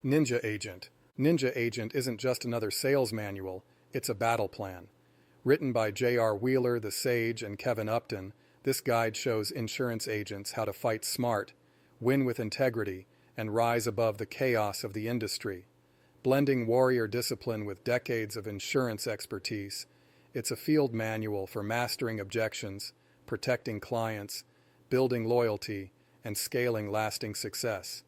Ninja Agent. Ninja Agent isn't just another sales manual, it's a battle plan. Written by J.R. Wheeler, the Sage, and Kevin Upton, this guide shows insurance agents how to fight smart, win with integrity, and rise above the chaos of the industry. Blending warrior discipline with decades of insurance expertise, it's a field manual for mastering objections, protecting clients, building loyalty, and scaling lasting success.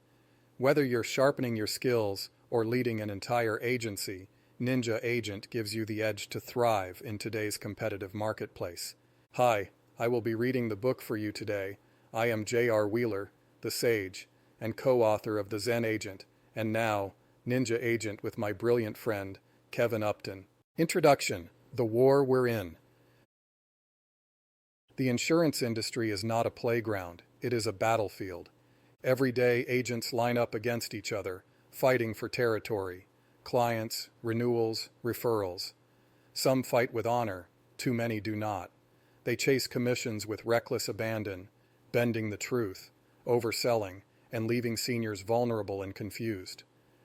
Whether you're sharpening your skills or leading an entire agency, Ninja Agent gives you the edge to thrive in today's competitive marketplace. Hi, I will be reading the book for you today. I am J.R. Wheeler, the Sage, and co-author of The Zen Agent, and now, Ninja Agent with my brilliant friend, Kevin Upton. Introduction: The War We're In. The insurance industry is not a playground, it is a battlefield. Every day, agents line up against each other, fighting for territory, clients, renewals, referrals. Some fight with honor, too many do not. They chase commissions with reckless abandon, bending the truth, overselling, and leaving seniors vulnerable and confused.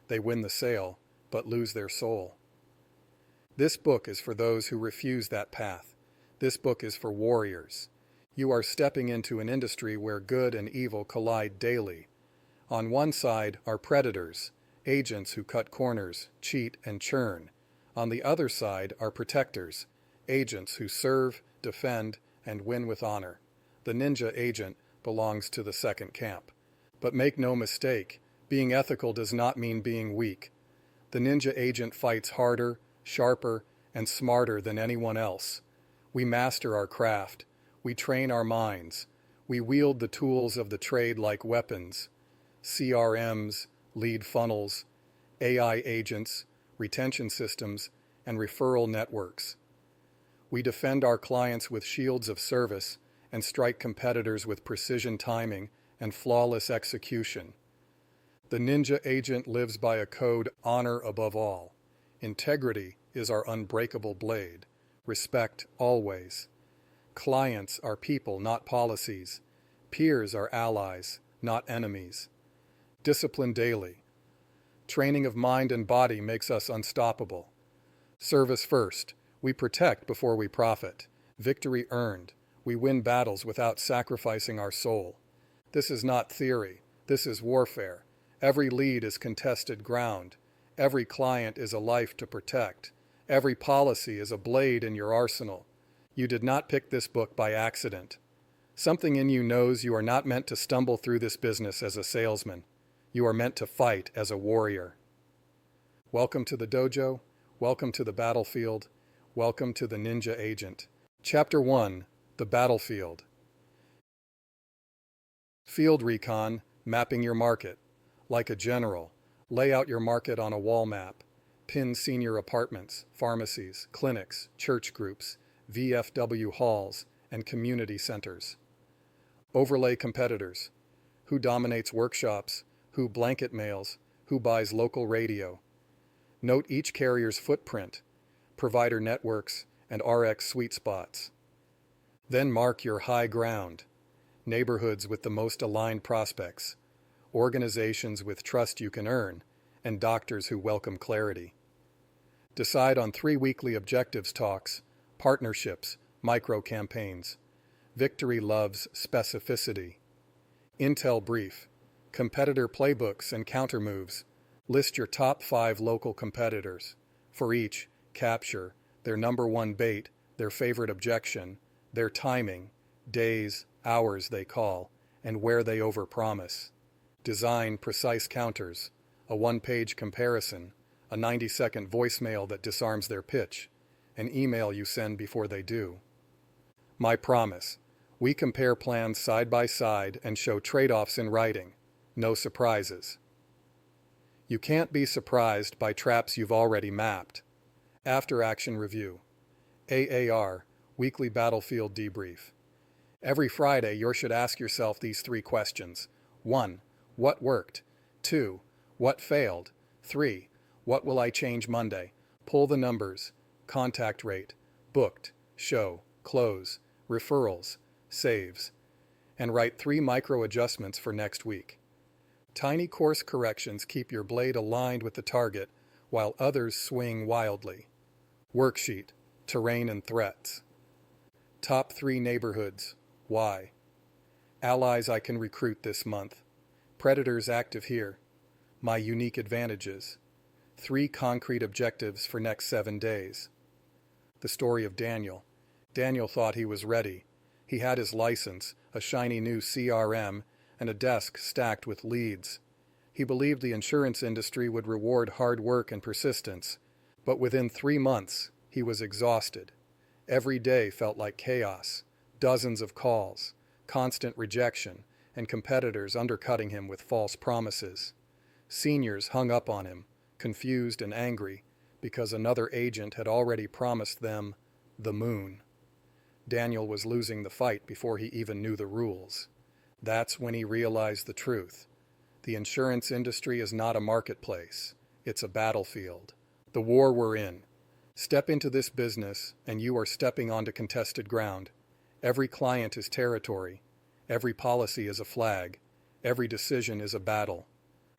They win the sale, but lose their soul. This book is for those who refuse that path. This book is for warriors. You are stepping into an industry where good and evil collide daily. On one side are predators, agents who cut corners, cheat, and churn. On the other side are protectors, agents who serve, defend, and win with honor. The Ninja Agent belongs to the second camp. But make no mistake, being ethical does not mean being weak. The Ninja Agent fights harder, sharper, and smarter than anyone else. We master our craft. We train our minds. We wield the tools of the trade like weapons. CRMs, lead funnels, AI agents, retention systems, and referral networks. We defend our clients with shields of service and strike competitors with precision timing and flawless execution. The Ninja Agent lives by a code: honor above all. Integrity is our unbreakable blade. Respect always. Clients are people, not policies. Peers are allies, not enemies. Discipline daily. Training of mind and body makes us unstoppable. Service first. We protect before we profit. Victory earned. We win battles without sacrificing our soul. This is not theory. This is warfare. Every lead is contested ground. Every client is a life to protect. Every policy is a blade in your arsenal. You did not pick this book by accident. Something in you knows you are not meant to stumble through this business as a salesman. You are meant to fight as a warrior. Welcome to the dojo. Welcome to the battlefield. Welcome to the Ninja Agent. Chapter 1: The Battlefield. Field recon, mapping your market. Like a general, lay out your market on a wall map. Pin senior apartments, pharmacies, clinics, church groups, VFW halls, and community centers. Overlay competitors. Who dominates workshops? Who blanket mails? Who buys local radio? Note each carrier's footprint, provider networks, and RX sweet spots. Then mark your high ground. Neighborhoods with the most aligned prospects, organizations with trust you can earn, and doctors who welcome clarity. Decide on 3 weekly objectives talks, partnerships, micro-campaigns. Victory loves specificity. Intel brief, competitor playbooks and countermoves. List your top 5 local competitors. For each, capture their number 1 bait, their favorite objection, their timing, days, hours they call, and where they overpromise. Design precise counters, a 1-page comparison, a 90-second voicemail that disarms their pitch, an email you send before they do. My promise: we compare plans side by side and show trade-offs in writing. No surprises. You can't be surprised by traps you've already mapped. After-action review. AAR, Weekly Battlefield Debrief. Every Friday, you should ask yourself these 3 questions. 1. What worked? 2. What failed? 3. What will I change Monday? Pull the numbers. Contact rate, booked, show, close, referrals, saves, and write 3 micro adjustments for next week. Tiny course corrections keep your blade aligned with the target while others swing wildly. Worksheet, terrain and threats. Top 3 neighborhoods. Why? Allies I can recruit this month. Predators active here. My unique advantages. 3 concrete objectives for next 7 days. The story of Daniel. Daniel thought he was ready. He had his license, a shiny new CRM, and a desk stacked with leads. He believed the insurance industry would reward hard work and persistence, but within 3 months, he was exhausted. Every day felt like chaos, dozens of calls, constant rejection, and competitors undercutting him with false promises. Seniors hung up on him, confused and angry, because another agent had already promised them the moon. Daniel was losing the fight before he even knew the rules. That's when he realized the truth. The insurance industry is not a marketplace. It's a battlefield. The war we're in. Step into this business, and you are stepping onto contested ground. Every client is territory. Every policy is a flag. Every decision is a battle.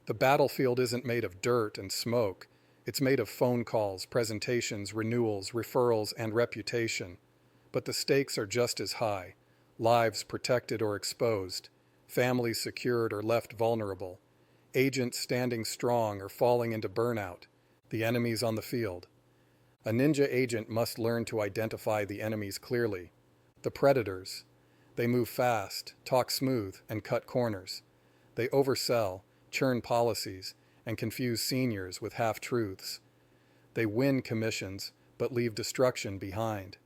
The battlefield isn't made of dirt and smoke. It's made of phone calls, presentations, renewals, referrals, and reputation. But the stakes are just as high. Lives protected or exposed. Families secured or left vulnerable. Agents standing strong or falling into burnout. The enemies on the field. A ninja agent must learn to identify the enemies clearly. The predators. They move fast, talk smooth, and cut corners. They oversell, churn policies, and confuse seniors with half-truths. They win commissions, but leave destruction behind.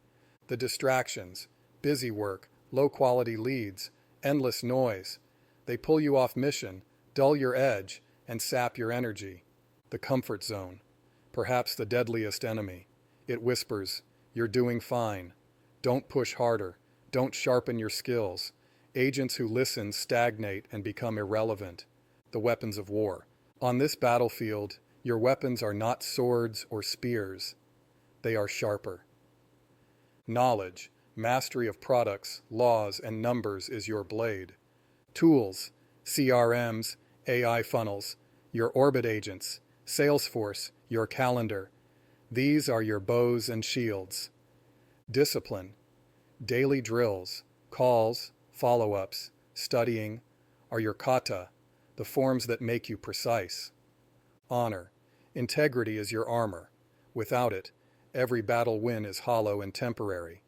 The distractions, busy work, low-quality leads, endless noise. They pull you off mission, dull your edge, and sap your energy. The comfort zone. Perhaps the deadliest enemy. It whispers, "You're doing fine. Don't push harder. Don't sharpen your skills." Agents who listen stagnate and become irrelevant. The weapons of war. On this battlefield, your weapons are not swords or spears. They are sharper. Knowledge, mastery of products, laws, and numbers is your blade. Tools, CRMs, AI funnels, your orbit agents, Salesforce, your calendar. These are your bows and shields. Discipline, daily drills, calls, follow-ups, studying, are your kata, the forms that make you precise. Honor, integrity is your armor. Without it, every battle win is hollow and temporary.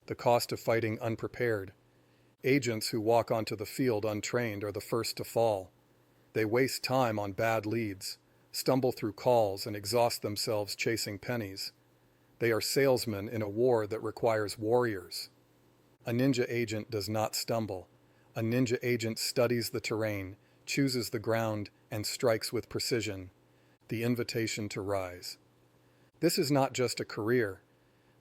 The cost of fighting unprepared. Agents who walk onto the field untrained are the first to fall. They waste time on bad leads, stumble through calls, and exhaust themselves chasing pennies. They are salesmen in a war that requires warriors. A ninja agent does not stumble. A ninja agent studies the terrain, chooses the ground, and strikes with precision. The invitation to rise. This is not just a career.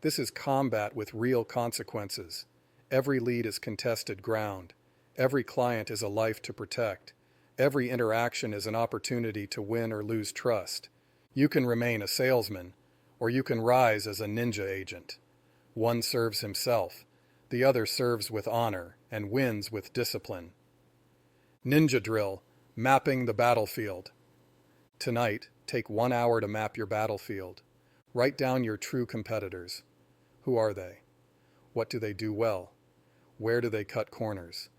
This is combat with real consequences. Every lead is contested ground. Every client is a life to protect. Every interaction is an opportunity to win or lose trust. You can remain a salesman, or you can rise as a ninja agent. One serves himself. The other serves with honor and wins with discipline. Ninja drill, mapping the battlefield. Tonight, take 1 hour to map your battlefield. Write down your true competitors. Who are they? What do they do well? Where do they cut corners?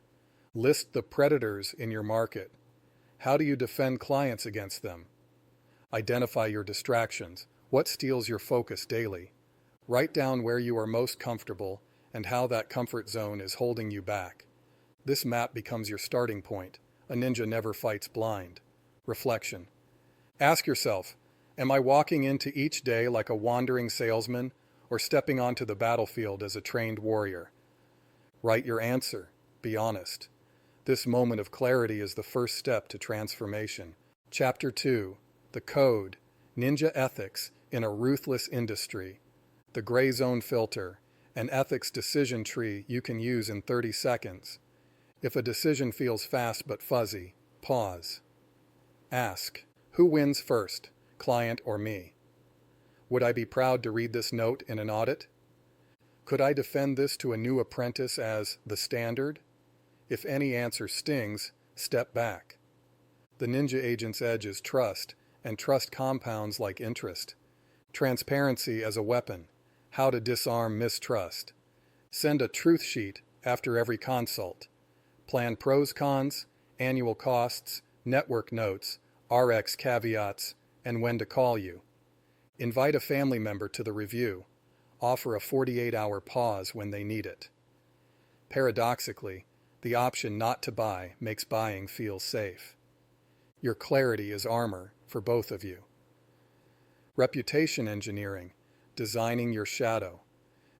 List the predators in your market. How do you defend clients against them? Identify your distractions. What steals your focus daily? Write down where you are most comfortable and how that comfort zone is holding you back. This map becomes your starting point. A ninja never fights blind. Reflection. Ask yourself, am I walking into each day like a wandering salesman or stepping onto the battlefield as a trained warrior? Write your answer. Be honest. This moment of clarity is the first step to transformation. Chapter 2. The Code. Ninja Ethics in a Ruthless Industry. The Gray Zone Filter. An ethics decision tree you can use in 30 seconds. If a decision feels fast but fuzzy, pause. Ask, who wins first, client or me? Would I be proud to read this note in an audit? Could I defend this to a new apprentice as the standard? If any answer stings, step back. The ninja agent's edge is trust, and trust compounds like interest. Transparency as a weapon. How to disarm mistrust. Send a truth sheet after every consult. Plan pros, cons, annual costs, network notes, RX caveats, and when to call you. Invite a family member to the review. Offer a 48-hour pause when they need it. Paradoxically, the option not to buy makes buying feel safe. Your clarity is armor for both of you. Reputation engineering, designing your shadow.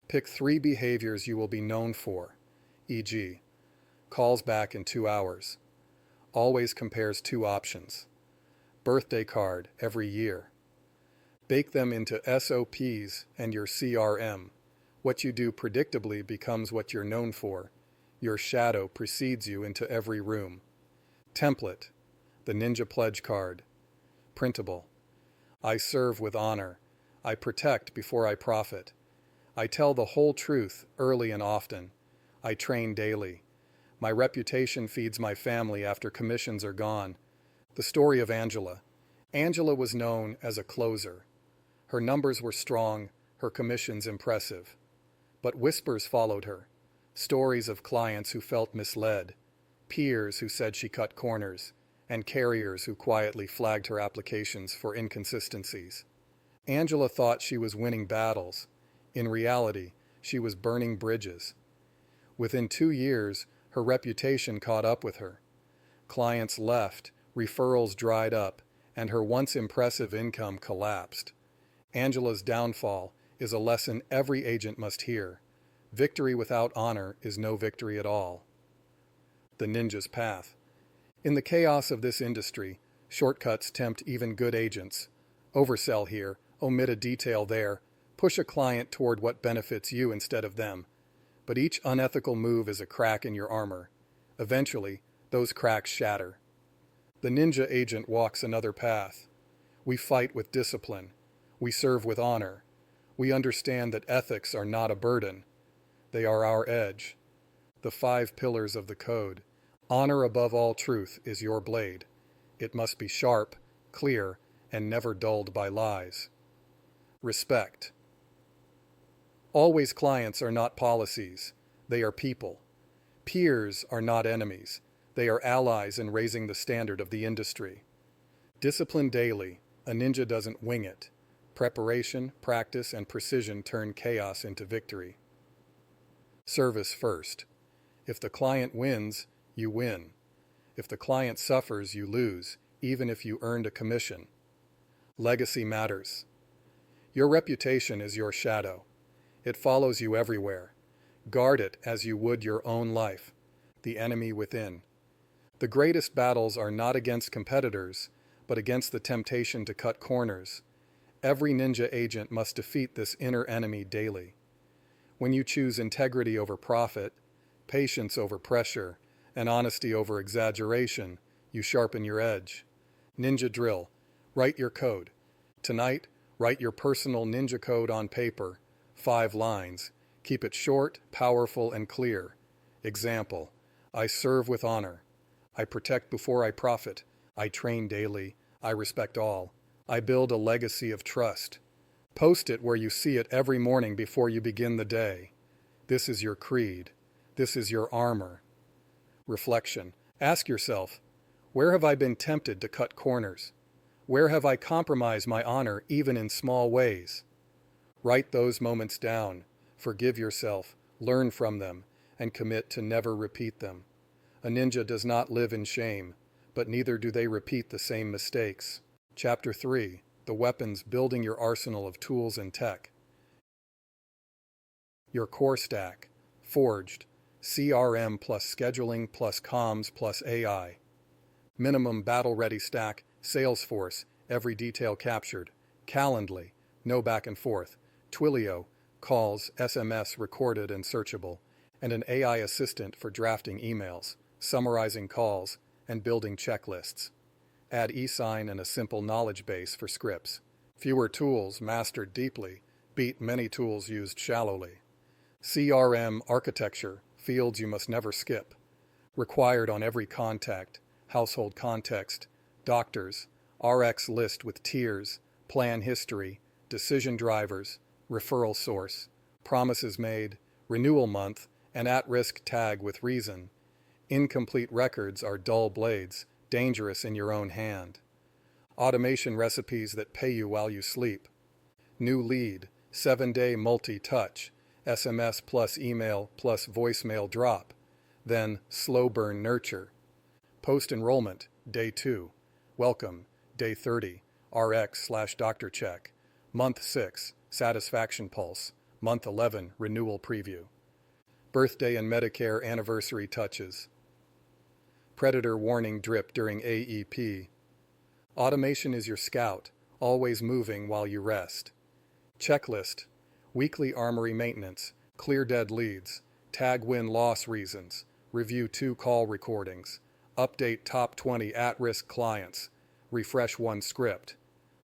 Pick 3 behaviors you will be known for, e.g., calls back in 2 hours. Always compares 2 options. Birthday card every year. Bake them into SOPs and your CRM. What you do predictably becomes what you're known for. Your shadow precedes you into every room. Template, the Ninja Pledge card. Printable. I serve with honor. I protect before I profit. I tell the whole truth early and often. I train daily. My reputation feeds my family after commissions are gone. The story of Angela. Angela was known as a closer. Her numbers were strong, her commissions impressive. But whispers followed her. Stories of clients who felt misled, peers who said she cut corners, and carriers who quietly flagged her applications for inconsistencies. Angela thought she was winning battles. In reality, she was burning bridges. Within 2 years, her reputation caught up with her. Clients left, referrals dried up, and her once impressive income collapsed. Angela's downfall is a lesson every agent must hear. Victory without honor is no victory at all. The ninja's path. In the chaos of this industry, shortcuts tempt even good agents. Oversell here, omit a detail there, push a client toward what benefits you instead of them. But each unethical move is a crack in your armor. Eventually, those cracks shatter. The ninja agent walks another path. We fight with discipline. We serve with honor. We understand that ethics are not a burden. They are our edge. The 5 pillars of the code. Honor above all truth is your blade. It must be sharp, clear, and never dulled by lies. Respect. Always clients are not policies. They are people. Peers are not enemies. They are allies in raising the standard of the industry. Discipline daily. A ninja doesn't wing it. Preparation, practice, and precision turn chaos into victory. Service first. If the client wins, you win. If the client suffers, you lose, even if you earned a commission. Legacy matters. Your reputation is your shadow. It follows you everywhere. Guard it as you would your own life, the enemy within. The greatest battles are not against competitors, but against the temptation to cut corners. Every ninja agent must defeat this inner enemy daily. When you choose integrity over profit, patience over pressure, and honesty over exaggeration, you sharpen your edge. Ninja drill. Write your code. Tonight, write your personal ninja code on paper. 5 lines. Keep it short, powerful, and clear. Example. I serve with honor. I protect before I profit. I train daily. I respect all. I build a legacy of trust. Post it where you see it every morning before you begin the day. This is your creed. This is your armor. Reflection. Ask yourself, where have I been tempted to cut corners? Where have I compromised my honor even in small ways? Write those moments down. Forgive yourself, learn from them, and commit to never repeat them. A ninja does not live in shame, but neither do they repeat the same mistakes. Chapter 3. The weapons building your arsenal of tools and tech. Your core stack. Forged. CRM plus scheduling plus comms plus AI. Minimum battle-ready stack. Salesforce. Every detail captured. Calendly. No back and forth. Twilio. Calls, SMS recorded and searchable. And an AI assistant for drafting emails, summarizing calls, and building checklists. Add eSign and a simple knowledge base for scripts. Fewer tools mastered deeply beat many tools used shallowly. CRM architecture, fields you must never skip. Required on every contact, household context, Doctors, RX list with tiers, plan history, decision drivers, referral source, promises made, renewal month, and at-risk tag with reason. Incomplete records are dull blades, dangerous in your own hand. Automation recipes that pay you while you sleep. New lead, 7-day multi-touch, SMS plus email plus voicemail drop. Then slow burn nurture. Post-enrollment, day 2. Welcome, day 30, RX/doctor check. Month 6, satisfaction pulse. Month 11, renewal preview. Birthday and Medicare anniversary touches. Predator warning drip during AEP. Automation is your scout, always moving while you rest. Checklist, weekly armory maintenance, clear dead leads, tag win-loss reasons, review 2 call recordings, update top 20 at-risk clients, refresh 1 script.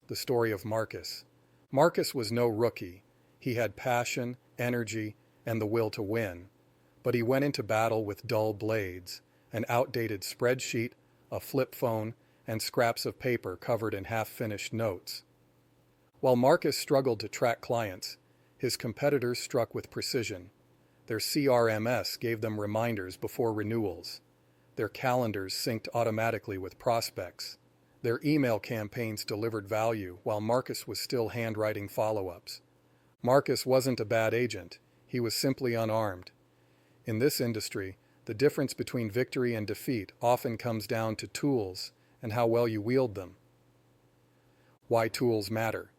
The story of Marcus. Marcus was no rookie. He had passion, energy, and the will to win. But he went into battle with dull blades, an outdated spreadsheet, a flip phone, and scraps of paper covered in half-finished notes. While Marcus struggled to track clients, his competitors struck with precision. Their CRMS gave them reminders before renewals. Their calendars synced automatically with prospects. Their email campaigns delivered value while Marcus was still handwriting follow-ups. Marcus wasn't a bad agent. He was simply unarmed. In this industry, the difference between victory and defeat often comes down to tools and how well you wield them. Why tools matter.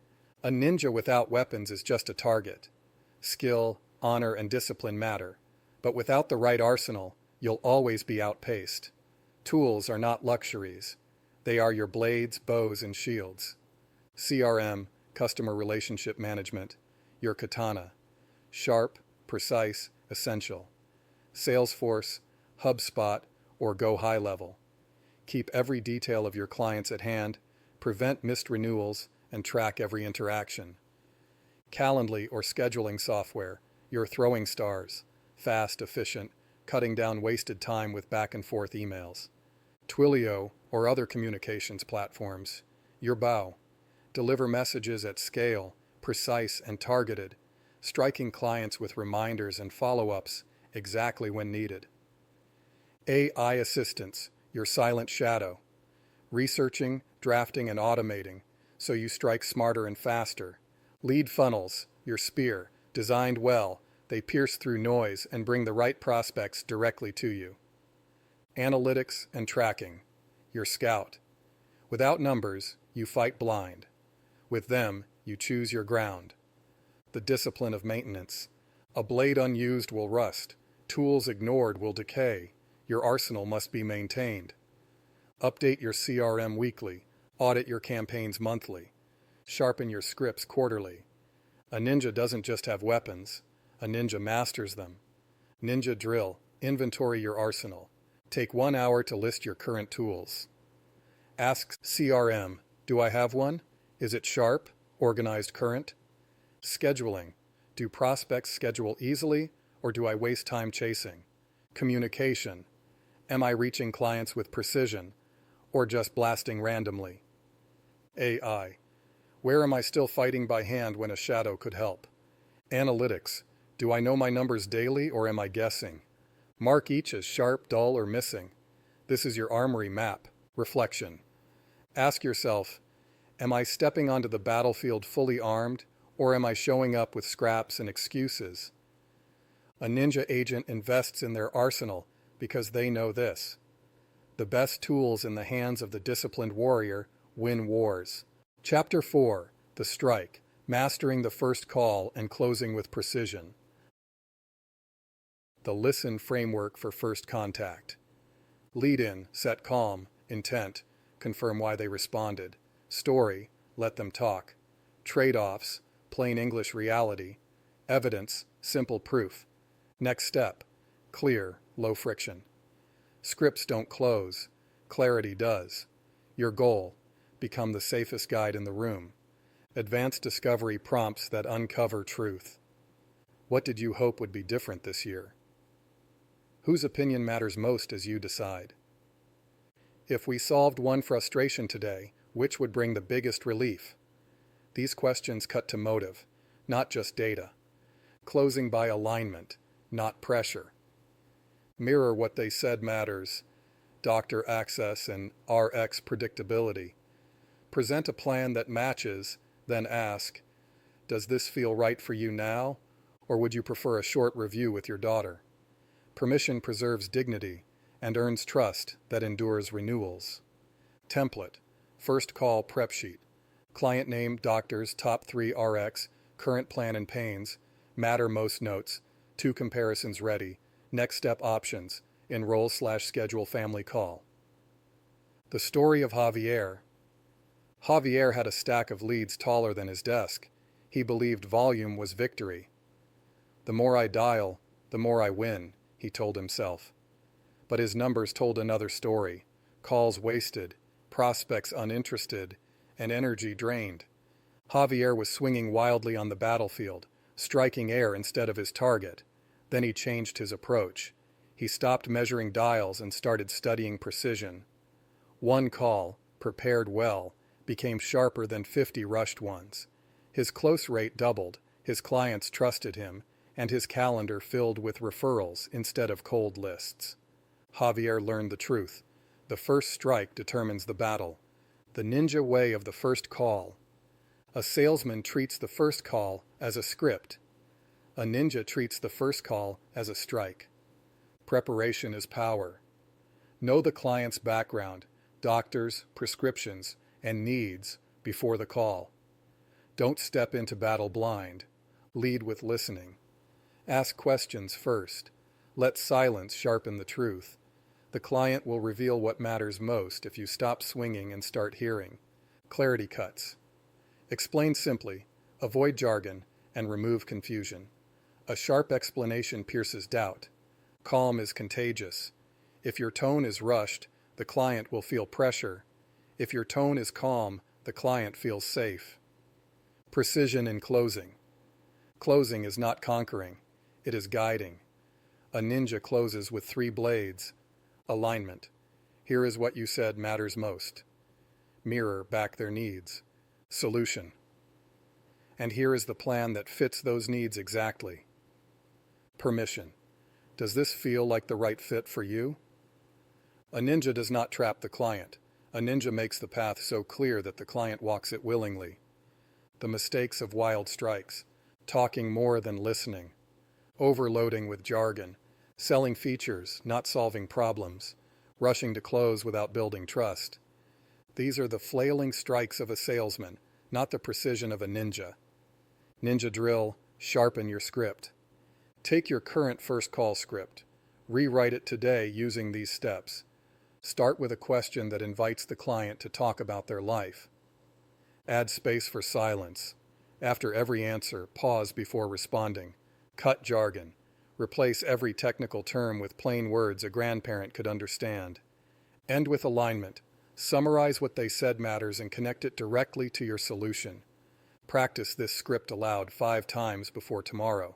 A ninja without weapons is just a target. Skill, honor, and discipline matter, but without the right arsenal, you'll always be outpaced. Tools are not luxuries. They are your blades, bows, and shields. CRM, customer relationship management, your katana. Sharp, precise, essential. Salesforce, HubSpot, or go high level. Keep every detail of your clients at hand, prevent missed renewals, and track every interaction. Calendly or scheduling software, your throwing stars. Fast, efficient, cutting down wasted time with back-and-forth emails. Twilio or other communications platforms, your bow. Deliver messages at scale, precise and targeted, striking clients with reminders and follow-ups exactly when needed. AI assistants, your silent shadow. Researching, drafting, and automating, so you strike smarter and faster. Lead funnels, your spear, designed well, they pierce through noise and bring the right prospects directly to you. Analytics and tracking, your scout. Without numbers, you fight blind. With them, you choose your ground. The discipline of maintenance. A blade unused will rust. Tools ignored will decay. Your arsenal must be maintained. Update your CRM weekly. Audit your campaigns monthly. Sharpen your scripts quarterly. A ninja doesn't just have weapons. A ninja masters them. Ninja drill. Inventory your arsenal. Take 1 hour to list your current tools. Ask CRM, do I have one? Is it sharp? Organized current? Scheduling. Do prospects schedule easily, or do I waste time chasing? Communication. Am I reaching clients with precision, or just blasting randomly? AI. Where am I still fighting by hand when a shadow could help? Analytics. Do I know my numbers daily, or am I guessing? Mark each as sharp, dull, or missing. This is your armory map. Reflection. Ask yourself, am I stepping onto the battlefield fully armed, or am I showing up with scraps and excuses? A ninja agent invests in their arsenal because they know this. The best tools in the hands of the disciplined warrior win wars. Chapter 4. The Strike. Mastering the first call and closing with precision. The Listen Framework for First Contact. Lead in, set calm, intent, confirm why they responded. Story, let them talk. Trade-offs, plain English reality. Evidence, simple proof. Next step, clear, low friction. Scripts don't close, clarity does. Your goal, become the safest guide in the room. Advanced discovery prompts that uncover truth. What did you hope would be different this year? Whose opinion matters most as you decide? If we solved one frustration today, which would bring the biggest relief? These questions cut to motive, not just data. Closing by alignment, not pressure. Mirror what they said matters. Doctor access and RX predictability. Present a plan that matches, then ask, does this feel right for you now, or would you prefer a short review with your daughter? Permission preserves dignity and earns trust that endures renewals. Template, first call prep sheet. Client name, doctors, top 3 RX, current plan and pains, matter most notes, 2 comparisons ready, next step options, enroll/schedule family call. The story of Javier. Javier had a stack of leads taller than his desk. He believed volume was victory. The more I dial, the more I win, he told himself. But his numbers told another story. Calls wasted, prospects uninterested, and energy drained. Javier was swinging wildly on the battlefield, striking air instead of his target. Then he changed his approach. He stopped measuring dials and started studying precision. One call, prepared well, became sharper than 50 rushed ones. His close rate doubled, his clients trusted him, and his calendar filled with referrals instead of cold lists. Javier learned the truth. The first strike determines the battle. The ninja way of the first call. A salesman treats the first call as a script. A ninja treats the first call as a strike. Preparation is power. Know the client's background, doctors, prescriptions, and needs before the call. Don't step into battle blind. Lead with listening. Ask questions first. Let silence sharpen the truth. The client will reveal what matters most if you stop swinging and start hearing. Clarity cuts. Explain simply, avoid jargon, and remove confusion. A sharp explanation pierces doubt. Calm is contagious. If your tone is rushed, the client will feel pressure. If your tone is calm, the client feels safe. Precision in closing. Closing is not conquering. It is guiding. A ninja closes with 3 blades. Alignment. Here is what you said matters most. Mirror back their needs. Solution. And here is the plan that fits those needs exactly. Permission. Does this feel like the right fit for you? A ninja does not trap the client. A ninja makes the path so clear that the client walks it willingly. The mistakes of wild strikes. Talking more than listening. Overloading with jargon. Selling features, not solving problems. Rushing to close without building trust. These are the flailing strikes of a salesman, not the precision of a ninja. Ninja drill, sharpen your script. Take your current first call script. Rewrite it today using these steps. Start with a question that invites the client to talk about their life. Add space for silence. After every answer, pause before responding. Cut jargon. Replace every technical term with plain words a grandparent could understand. End with alignment. Summarize what they said matters and connect it directly to your solution. Practice this script aloud 5 times before tomorrow.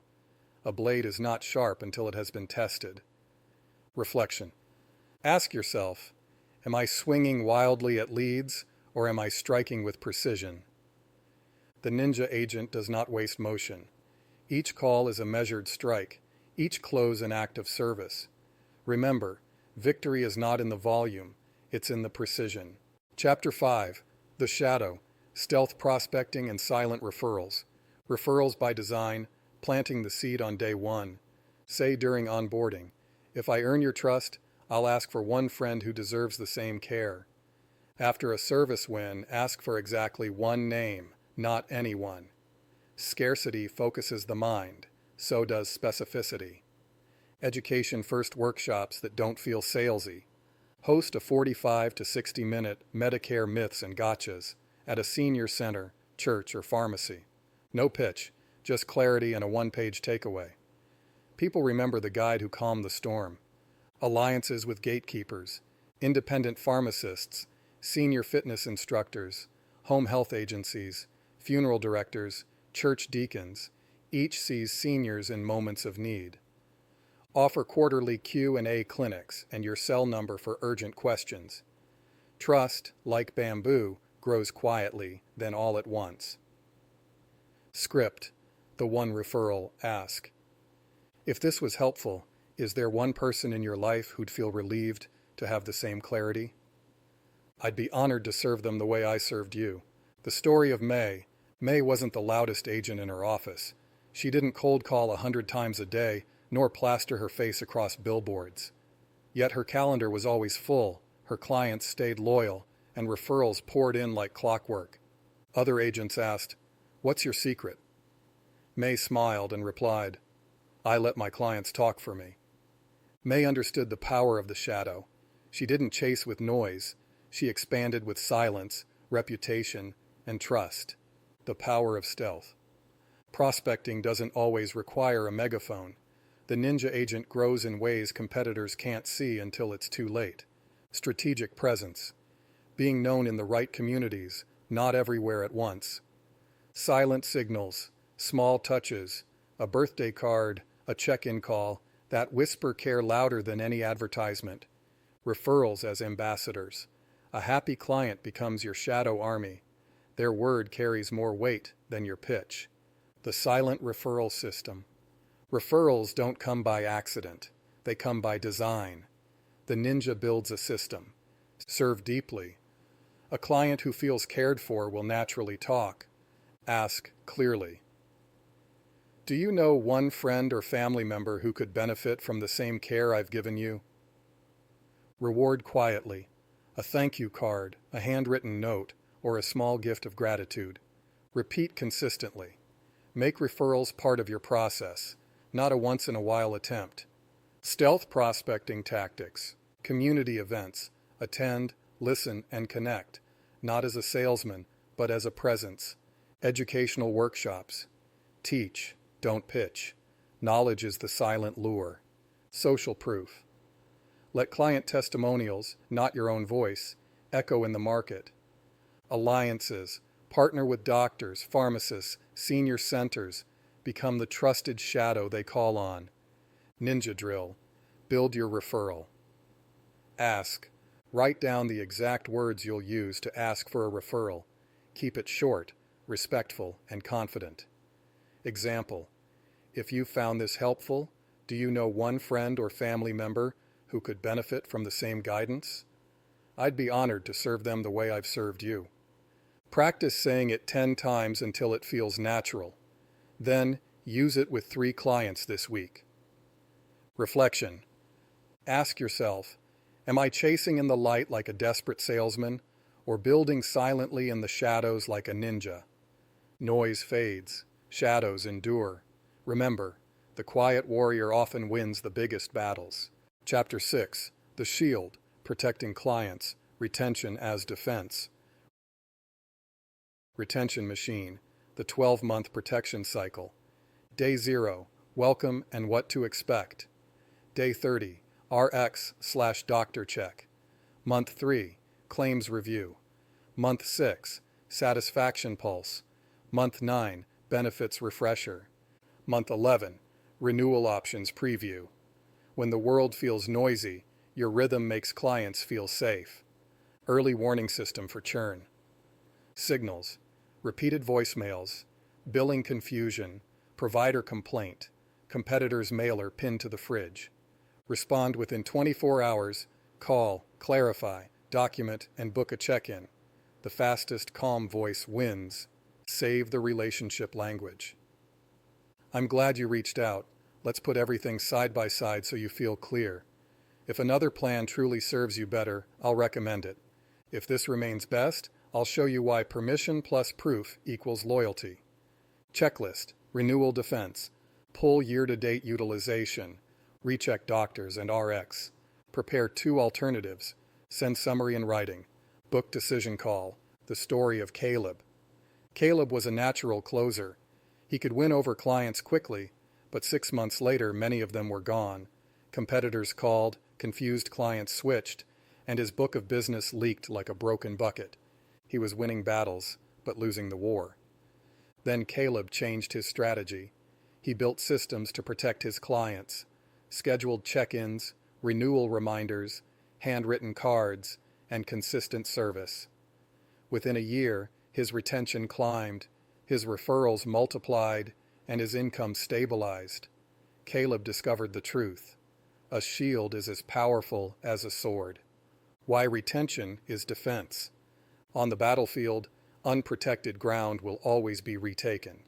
A blade is not sharp until it has been tested. Reflection. Ask yourself, am I swinging wildly at leads, or am I striking with precision? The ninja agent does not waste motion. Each call is a measured strike, each close an act of service. Remember, victory is not in the volume, it's in the precision. Chapter 5. The Shadow. Stealth prospecting and silent referrals. Referrals by design, planting the seed on day 1. Say during onboarding, if I earn your trust, I'll ask for one friend who deserves the same care. After a service win, ask for exactly one name, not anyone. Scarcity focuses the mind, so does specificity. Education first workshops that don't feel salesy. Host a 45 to 60 minute Medicare myths and gotchas at a senior center, church, or pharmacy. No pitch, just clarity and a 1-page takeaway. People remember the guide who calmed the storm. Alliances with gatekeepers, independent pharmacists, senior fitness instructors, home health agencies, funeral directors, church deacons, each sees seniors in moments of need. Offer quarterly Q&A clinics and your cell number for urgent questions. Trust, like bamboo, grows quietly, then all at once. Script, the one referral, ask. If this was helpful, is there one person in your life who'd feel relieved to have the same clarity? I'd be honored to serve them the way I served you. The story of May. May wasn't the loudest agent in her office. She didn't cold call 100 times a day, nor plaster her face across billboards. Yet her calendar was always full, her clients stayed loyal, and referrals poured in like clockwork. Other agents asked, "What's your secret?" May smiled and replied, "I let my clients talk for me." May understood the power of the shadow. She didn't chase with noise. She expanded with silence, reputation, and trust. The power of stealth. Prospecting doesn't always require a megaphone. The ninja agent grows in ways competitors can't see until it's too late. Strategic presence. Being known in the right communities, not everywhere at once. Silent signals, small touches, a birthday card, a check-in call, that whisper care louder than any advertisement. Referrals as ambassadors. A happy client becomes your shadow army. Their word carries more weight than your pitch. The silent referral system. Referrals don't come by accident. They come by design. The ninja builds a system. Serve deeply. A client who feels cared for will naturally talk. Ask clearly. Do you know one friend or family member who could benefit from the same care I've given you? Reward quietly. A thank you card, a handwritten note, or a small gift of gratitude. Repeat consistently. Make referrals part of your process, not a once-in-a-while attempt. Stealth prospecting tactics. Community events. Attend, listen, and connect, not as a salesman, but as a presence. Educational workshops. Teach, don't pitch. Knowledge is the silent lure. Social proof. Let client testimonials, not your own voice, echo in the market. Alliances. Partner with doctors, pharmacists, senior centers. Become the trusted shadow they call on. Ninja drill. Build your referral. Ask. Write down the exact words you'll use to ask for a referral. Keep it short, respectful, and confident. Example. If you found this helpful, do you know one friend or family member who could benefit from the same guidance? I'd be honored to serve them the way I've served you. Practice saying it 10 times until it feels natural. Then, use it with 3 clients this week. Reflection. Ask yourself, am I chasing in the light like a desperate salesman, or building silently in the shadows like a ninja? Noise fades. Shadows endure. Remember, the quiet warrior often wins the biggest battles. Chapter 6. The Shield. Protecting clients. Retention as defense. Retention machine. The 12-month protection cycle. Day 0. Welcome and what to expect. Day 30. RX/doctor check. Month 3. Claims review. Month 6. Satisfaction pulse. Month 9. Benefits refresher. Month 11. Renewal options preview. When the world feels noisy, your rhythm makes clients feel safe. Early warning system for churn. Signals. Repeated voicemails. Billing confusion. Provider complaint. Competitor's mailer pinned to the fridge. Respond within 24 hours. Call, clarify, document, and book a check-in. The fastest, calm voice wins. Save the relationship language. I'm glad you reached out. Let's put everything side by side so you feel clear. If another plan truly serves you better, I'll recommend it. If this remains best, I'll show you why permission plus proof equals loyalty. Checklist. Renewal defense. Pull year-to-date utilization. Recheck doctors and RX. Prepare 2 alternatives. Send summary in writing. Book decision call. The story of Caleb. Caleb was a natural closer. He could win over clients quickly, but 6 months later many of them were gone. Competitors called, confused clients switched, and his book of business leaked like a broken bucket. He was winning battles, but losing the war. Then Caleb changed his strategy. He built systems to protect his clients, scheduled check-ins, renewal reminders, handwritten cards, and consistent service. Within a year, his retention climbed, his referrals multiplied, and his income stabilized. Caleb discovered the truth. A shield is as powerful as a sword. Why retention is defense. On the battlefield, unprotected ground will always be retaken.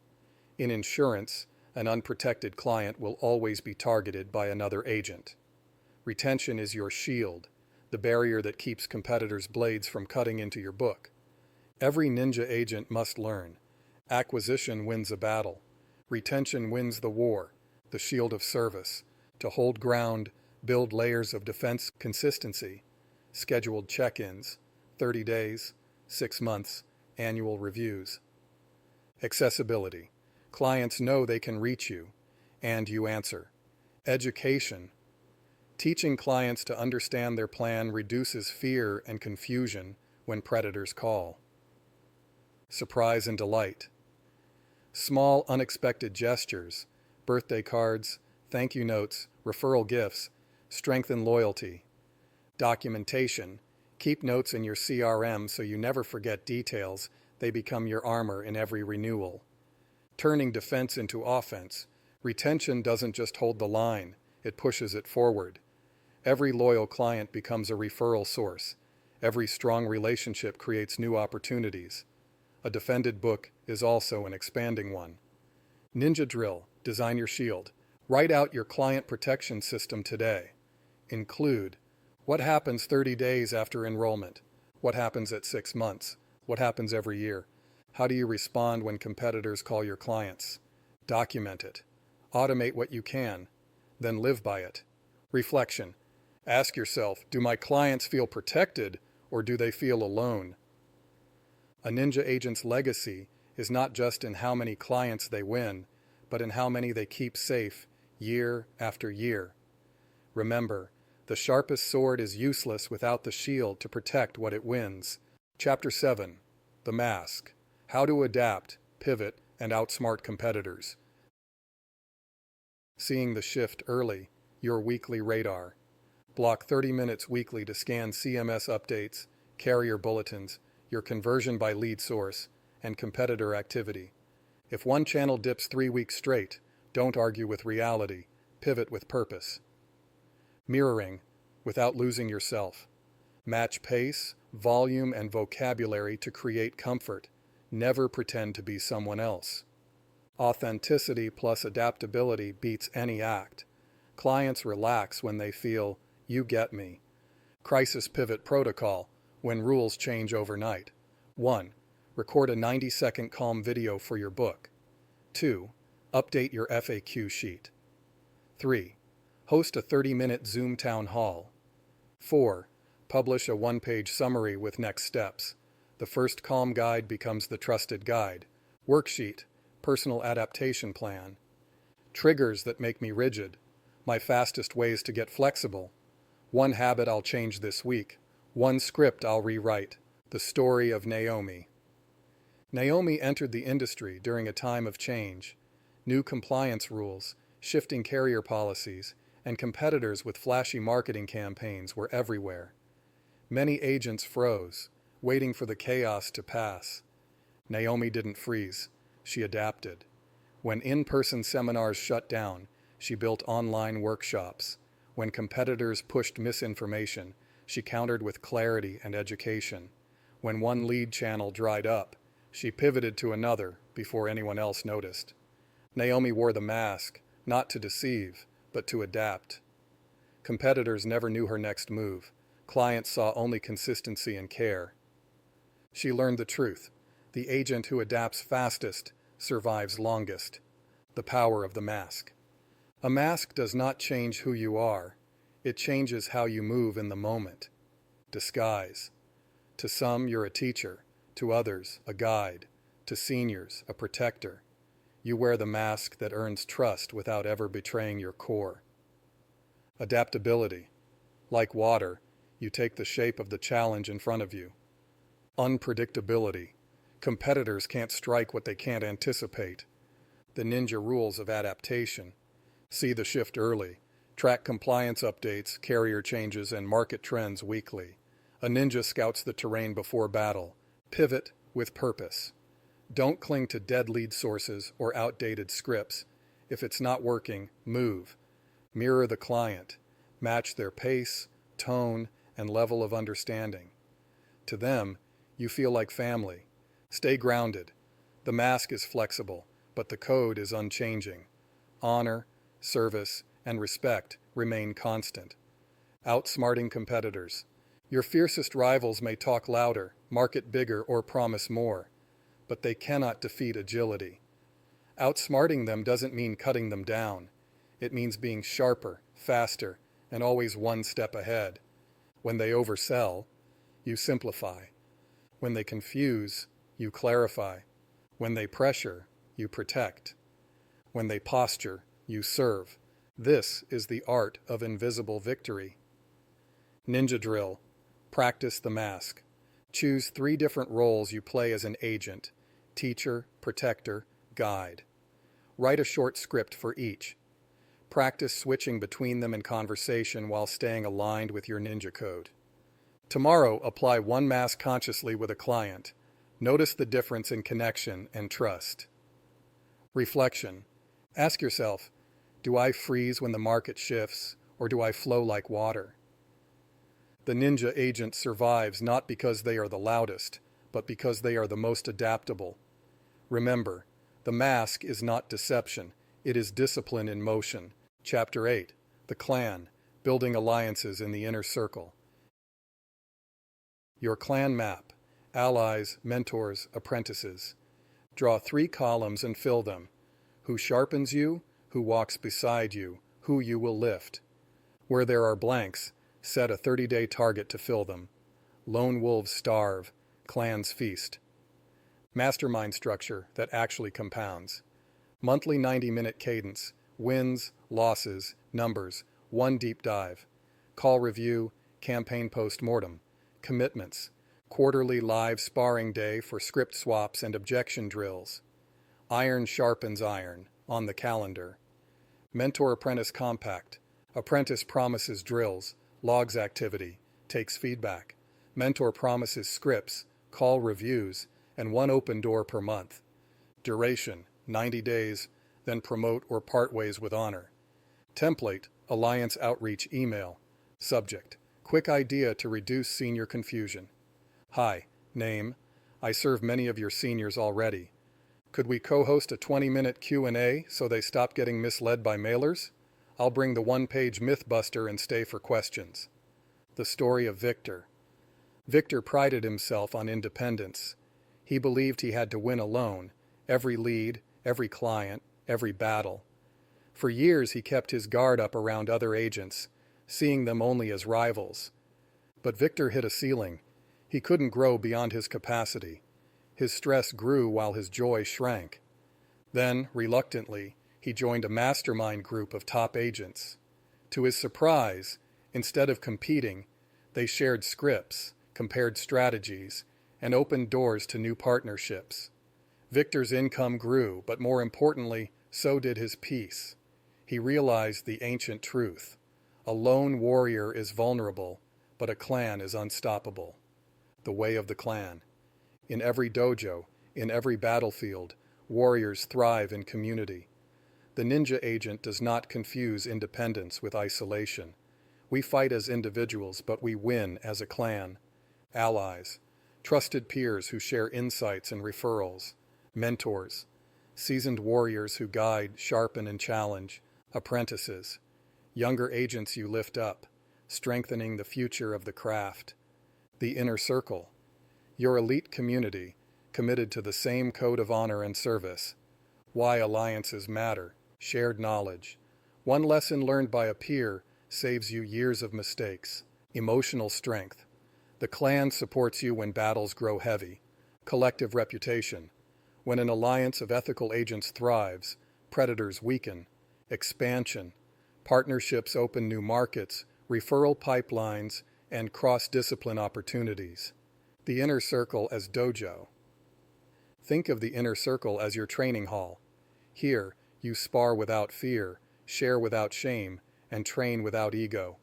In insurance, an unprotected client will always be targeted by another agent. Retention is your shield, the barrier that keeps competitors' blades from cutting into your book. Every ninja agent must learn. Acquisition wins a battle. Retention wins the war, the shield of service. To hold ground, build layers of defense consistency, scheduled check-ins, 30 days, 6 months, annual reviews. Accessibility. Clients know they can reach you, and you answer. Education. Teaching clients to understand their plan reduces fear and confusion when predators call. Surprise and delight. Small, unexpected gestures, birthday cards, thank you notes, referral gifts, strengthen loyalty. Documentation. Keep notes in your CRM so you never forget details. They become your armor in every renewal. Turning defense into offense. Retention doesn't just hold the line, it pushes it forward. Every loyal client becomes a referral source. Every strong relationship creates new opportunities. A defended book is also an expanding one. Ninja drill, design your shield. Write out your client protection system today. Include: what happens 30 days after enrollment? What happens at 6 months? What happens every year? How do you respond when competitors call your clients? Document it. Automate what you can, then live by it. Reflection. Ask yourself, do my clients feel protected or do they feel alone? A ninja agent's legacy is not just in how many clients they win, but in how many they keep safe year after year. Remember, the sharpest sword is useless without the shield to protect what it wins. Chapter 7. The Mask. How to adapt, pivot, and outsmart competitors. Seeing the shift early, your weekly radar. Block 30 minutes weekly to scan CMS updates, carrier bulletins, your conversion by lead source, and competitor activity. If one channel dips 3 weeks straight, don't argue with reality, pivot with purpose. Mirroring, without losing yourself. Match pace, volume, and vocabulary to create comfort. Never pretend to be someone else. Authenticity plus adaptability beats any act. Clients relax when they feel, you get me. Crisis pivot protocol, when rules change overnight. 1. Record a 90-second calm video for your book. 2. Update your FAQ sheet. 3. Host a 30-minute Zoom town hall. 4. Publish a one-page summary with next steps. The first calm guide becomes the trusted guide. Worksheet, personal adaptation plan. Triggers that make me rigid. My fastest ways to get flexible. One habit I'll change this week. One script I'll rewrite. The story of Naomi. Naomi entered the industry during a time of change. New compliance rules, shifting carrier policies, and competitors with flashy marketing campaigns were everywhere. Many agents froze, waiting for the chaos to pass. Naomi didn't freeze. She adapted. When in-person seminars shut down, she built online workshops. When competitors pushed misinformation, she countered with clarity and education. When one lead channel dried up, she pivoted to another before anyone else noticed. Naomi wore the mask, not to deceive, but to adapt. Competitors never knew her next move. Clients saw only consistency and care. She learned the truth. The agent who adapts fastest survives longest. The power of the mask. A mask does not change who you are. It changes how you move in the moment. Disguise. To some, you're a teacher. To others, a guide. To seniors, a protector. You wear the mask that earns trust without ever betraying your core. Adaptability. Like water, you take the shape of the challenge in front of you. Unpredictability. Competitors can't strike what they can't anticipate. The ninja rules of adaptation. See the shift early. Track compliance updates, carrier changes, and market trends weekly. A ninja scouts the terrain before battle. Pivot with purpose. Don't cling to dead lead sources or outdated scripts. If it's not working, move. Mirror the client. Match their pace, tone, and level of understanding. To them, you feel like family. Stay grounded. The mask is flexible, but the code is unchanging. Honor, service, and respect remain constant. Outsmarting competitors. Your fiercest rivals may talk louder, market bigger, or promise more, but they cannot defeat agility. Outsmarting them doesn't mean cutting them down. It means being sharper, faster, and always one step ahead. When they oversell, you simplify. When they confuse, you clarify. When they pressure, you protect. When they posture, you serve. This is the art of invisible victory. Ninja drill. Practice the mask. Choose 3 different roles you play as an agent: teacher, protector, guide. Write a short script for each. Practice switching between them in conversation while staying aligned with your ninja code. Tomorrow, apply one mask consciously with a client. Notice the difference in connection and trust. Reflection. Ask yourself, do I freeze when the market shifts, or do I flow like water? The ninja agent survives not because they are the loudest, but because they are the most adaptable. Remember, the mask is not deception, it is discipline in motion. Chapter 8. The Clan. Building Alliances in the Inner Circle. Your clan map. Allies, mentors, apprentices. Draw 3 columns and fill them. Who sharpens you, who walks beside you, who you will lift. Where there are blanks, set a 30-day target to fill them. Lone wolves starve, clans feast. Mastermind structure that actually compounds. Monthly 90-minute cadence, wins, losses, numbers, 1 deep dive. Call review, campaign post-mortem. Commitments, quarterly live sparring day for script swaps and objection drills. Iron sharpens iron, on the calendar. Mentor-apprentice compact. Apprentice promises drills, logs activity, takes feedback. Mentor promises scripts, call reviews, and 1 open door per month. Duration, 90 days, then promote or part ways with honor. Template, alliance outreach email. Subject, quick idea to reduce senior confusion. Hi, name, I serve many of your seniors already. Could we co-host a 20-minute Q&A so they stop getting misled by mailers? I'll bring the 1-page Mythbuster and stay for questions. The story of Victor. Victor prided himself on independence. He believed he had to win alone, every lead, every client, every battle. For years he kept his guard up around other agents, seeing them only as rivals. But Victor hit a ceiling. He couldn't grow beyond his capacity. His stress grew while his joy shrank. Then, reluctantly, he joined a mastermind group of top agents. To his surprise, instead of competing, they shared scripts, compared strategies, and opened doors to new partnerships. Victor's income grew, but more importantly, so did his peace. He realized the ancient truth. A lone warrior is vulnerable, but a clan is unstoppable. The way of the clan. In every dojo, in every battlefield, warriors thrive in community. The ninja agent does not confuse independence with isolation. We fight as individuals, but we win as a clan. Allies, trusted peers who share insights and referrals. Mentors, seasoned warriors who guide, sharpen, and challenge. Apprentices, younger agents you lift up, strengthening the future of the craft. The inner circle, your elite community, committed to the same code of honor and service. Why alliances matter, shared knowledge. One lesson learned by a peer saves you years of mistakes. Emotional strength. The clan supports you when battles grow heavy. Collective reputation. When an alliance of ethical agents thrives, predators weaken. Expansion. Partnerships open new markets, referral pipelines, and cross-discipline opportunities. The inner circle as dojo. Think of the inner circle as your training hall. Here, you spar without fear, share without shame, and train without ego.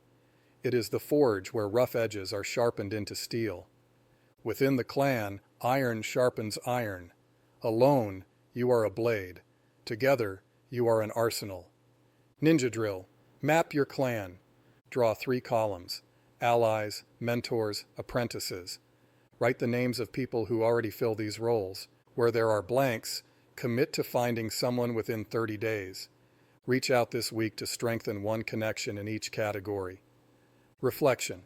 It is the forge where rough edges are sharpened into steel. Within the clan, iron sharpens iron. Alone, you are a blade. Together, you are an arsenal. Ninja drill. Map your clan. Draw 3 columns: allies, mentors, apprentices. Write the names of people who already fill these roles. Where there are blanks, commit to finding someone within 30 days. Reach out this week to strengthen one connection in each category. Reflection.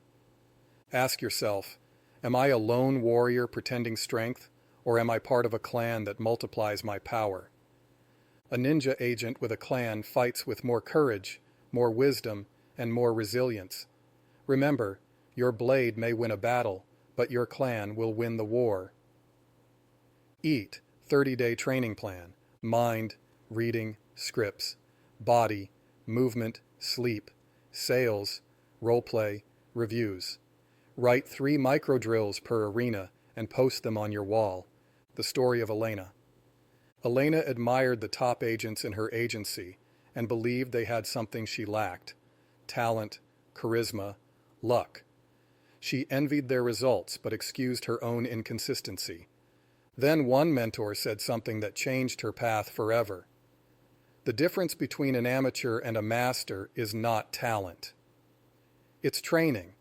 Ask yourself, am I a lone warrior pretending strength, or am I part of a clan that multiplies my power? A ninja agent with a clan fights with more courage, more wisdom, and more resilience. Remember, your blade may win a battle, but your clan will win the war. EAT, 30-day training plan. Mind, reading, scripts. Body, movement, sleep. Sales, roleplay, reviews. Write 3 micro drills per arena and post them on your wall. The story of Elena. Elena admired the top agents in her agency and believed they had something she lacked: talent, charisma, luck. She envied their results but excused her own inconsistency. Then one mentor said something that changed her path forever. The difference between an amateur and a master is not talent. It's training.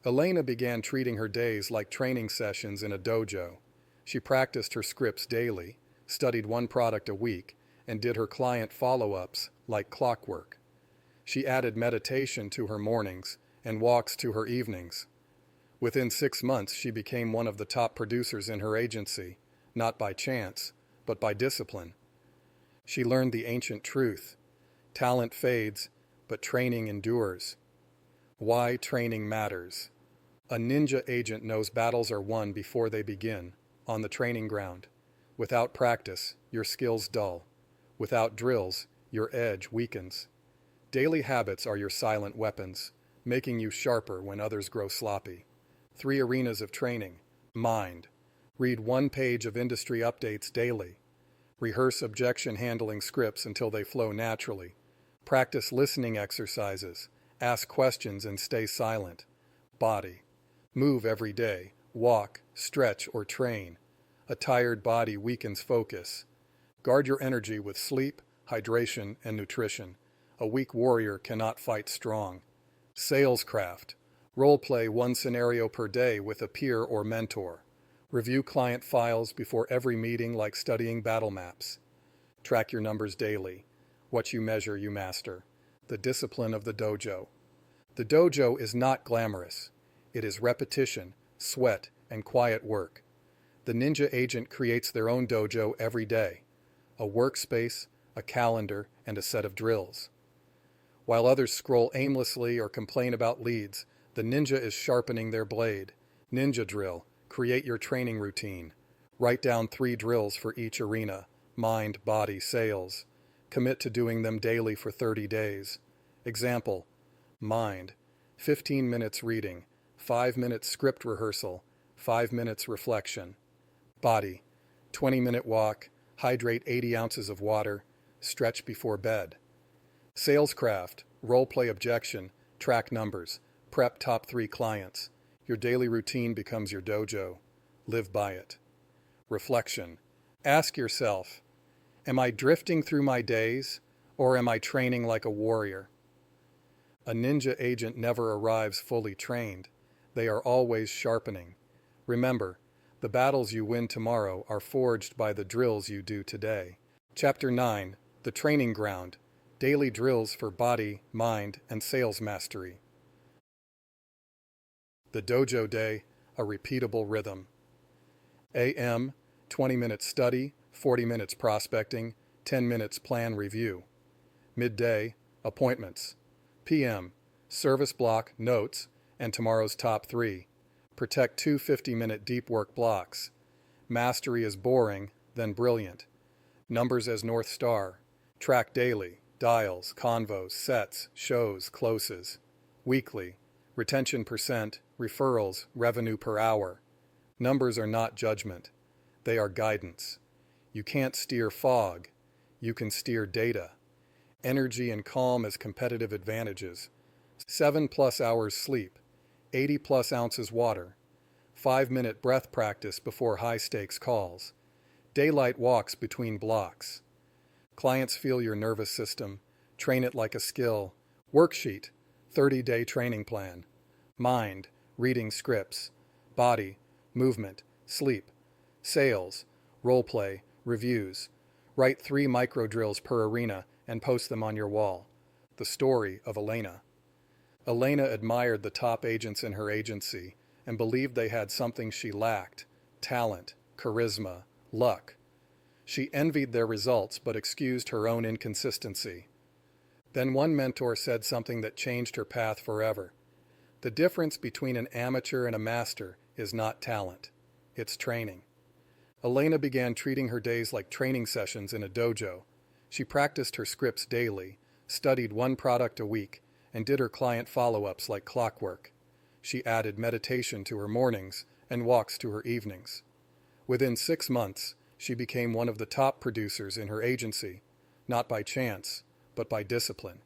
Elena began treating her days like training sessions in a dojo. She practiced her scripts daily, studied 1 product a week, and did her client follow-ups like clockwork. She added meditation to her mornings and walks to her evenings. Within 6 months, she became one of the top producers in her agency, not by chance, but by discipline. She learned the ancient truth: talent fades, but training endures. Why training matters. A ninja agent knows battles are won before they begin, on the training ground. Without practice, your skills dull. Without drills, your edge weakens. Daily habits are your silent weapons, making you sharper when others grow sloppy. 3 arenas of training. Mind. Read 1 page of industry updates daily. Rehearse objection handling scripts until they flow naturally. Practice listening exercises. Ask questions and stay silent. Body. Move every day. Walk, stretch, or train. A tired body weakens focus. Guard your energy with sleep, hydration, and nutrition. A weak warrior cannot fight strong. Salescraft. Role-play 1 scenario per day with a peer or mentor. Review client files before every meeting like studying battle maps. Track your numbers daily. What you measure, you master. The discipline of the dojo. The dojo is not glamorous. It is repetition, sweat, and quiet work. The ninja agent creates their own dojo every day. A workspace, a calendar, and a set of drills. While others scroll aimlessly or complain about leads, the ninja is sharpening their blade. Ninja drill. Create your training routine. Write down 3 drills for each arena: mind, body, sales. Commit to doing them daily for 30 days. Example: mind, 15 minutes reading, 5 minutes script rehearsal, 5 minutes reflection. Body, 20-minute walk, hydrate 80 ounces of water, stretch before bed. Salescraft, role-play objection, track numbers, prep top 3 clients. Your daily routine becomes your dojo. Live by it. Reflection. Ask yourself, am I drifting through my days, or am I training like a warrior? A ninja agent never arrives fully trained. They are always sharpening. Remember, the battles you win tomorrow are forged by the drills you do today. Chapter 9. The Training Ground. Daily drills for body, mind, and sales mastery. The dojo day, a repeatable rhythm. AM, 20 minutes study, 40 minutes prospecting, 10 minutes plan review. Midday, appointments. PM, service block, notes, and tomorrow's top 3. Protect 2 50-minute deep work blocks. Mastery is boring, then brilliant. Numbers as North Star. Track daily, dials, convos, sets, shows, closes. Weekly, retention percent, referrals, revenue per hour. Numbers are not judgment. They are guidance. You can't steer fog. You can steer data. Energy and calm as competitive advantages. 7+ hours sleep, 80+ ounces water, 5-minute breath practice before high-stakes calls, daylight walks between blocks. Clients feel your nervous system, train it like a skill. Worksheet, 30-day training plan. Mind, reading scripts. Body, movement, sleep. Sales, role play, reviews. Write 3 micro drills per arena and post them on your wall. The story of Elena. Elena admired the top agents in her agency and believed they had something she lacked: talent, charisma, luck. She envied their results but excused her own inconsistency. Then one mentor said something that changed her path forever. The difference between an amateur and a master is not talent, it's training. Elena began treating her days like training sessions in a dojo. She practiced her scripts daily, studied 1 product a week, and did her client follow-ups like clockwork. She added meditation to her mornings and walks to her evenings. Within 6 months, she became one of the top producers in her agency, not by chance, but by discipline.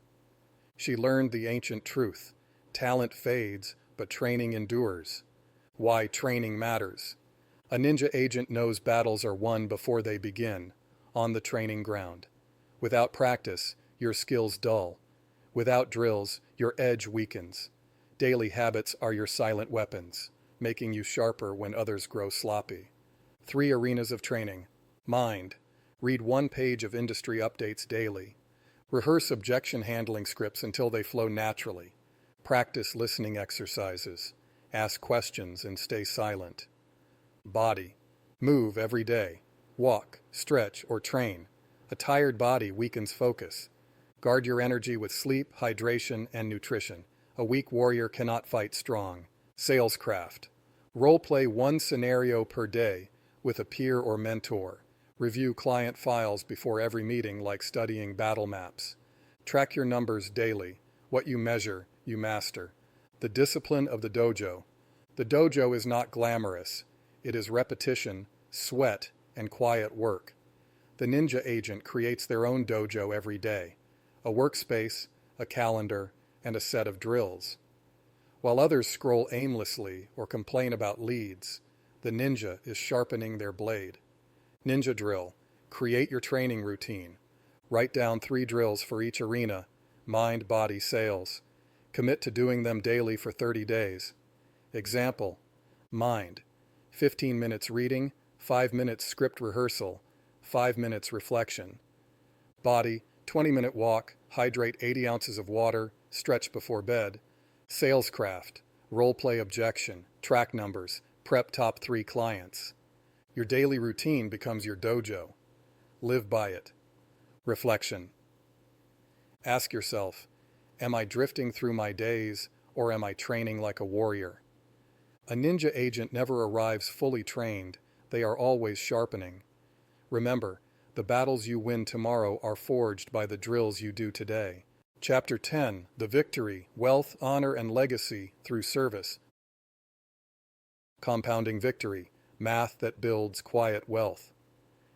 She learned the ancient truth: talent fades, but training endures. Why training matters. A ninja agent knows battles are won before they begin, on the training ground. Without practice, your skills dull. Without drills, your edge weakens. Daily habits are your silent weapons, making you sharper when others grow sloppy. 3 arenas of training. Mind. Read 1 page of industry updates daily. Rehearse objection handling scripts until they flow naturally. Practice listening exercises. Ask questions and stay silent. Body. Move every day. Walk, stretch, or train. A tired body weakens focus. Guard your energy with sleep, hydration, and nutrition. A weak warrior cannot fight strong. Salescraft. Role-play 1 scenario per day with a peer or mentor. Review client files before every meeting like studying battle maps. Track your numbers daily. What you measure, you master. The discipline of the dojo. The dojo is not glamorous. It is repetition, sweat, and quiet work. The ninja agent creates their own dojo every day. A workspace, a calendar, and a set of drills. While others scroll aimlessly or complain about leads, the ninja is sharpening their blade. Ninja drill. Create your training routine. Write down 3 drills for each arena: mind, body, sales. Commit to doing them daily for 30 days. Example: mind, 15 minutes reading, 5 minutes script rehearsal, 5 minutes reflection. Body, 20-minute walk, hydrate 80 ounces of water, stretch before bed. Salescraft, role-play objection, track numbers, prep top 3 clients. Your daily routine becomes your dojo. Live by it. Reflection. Ask yourself, am I drifting through my days, or am I training like a warrior? A ninja agent never arrives fully trained. They are always sharpening. Remember, the battles you win tomorrow are forged by the drills you do today. Chapter 10: The Victory, Wealth, Honor, and Legacy Through Service. Compounding victory. Math that builds quiet wealth.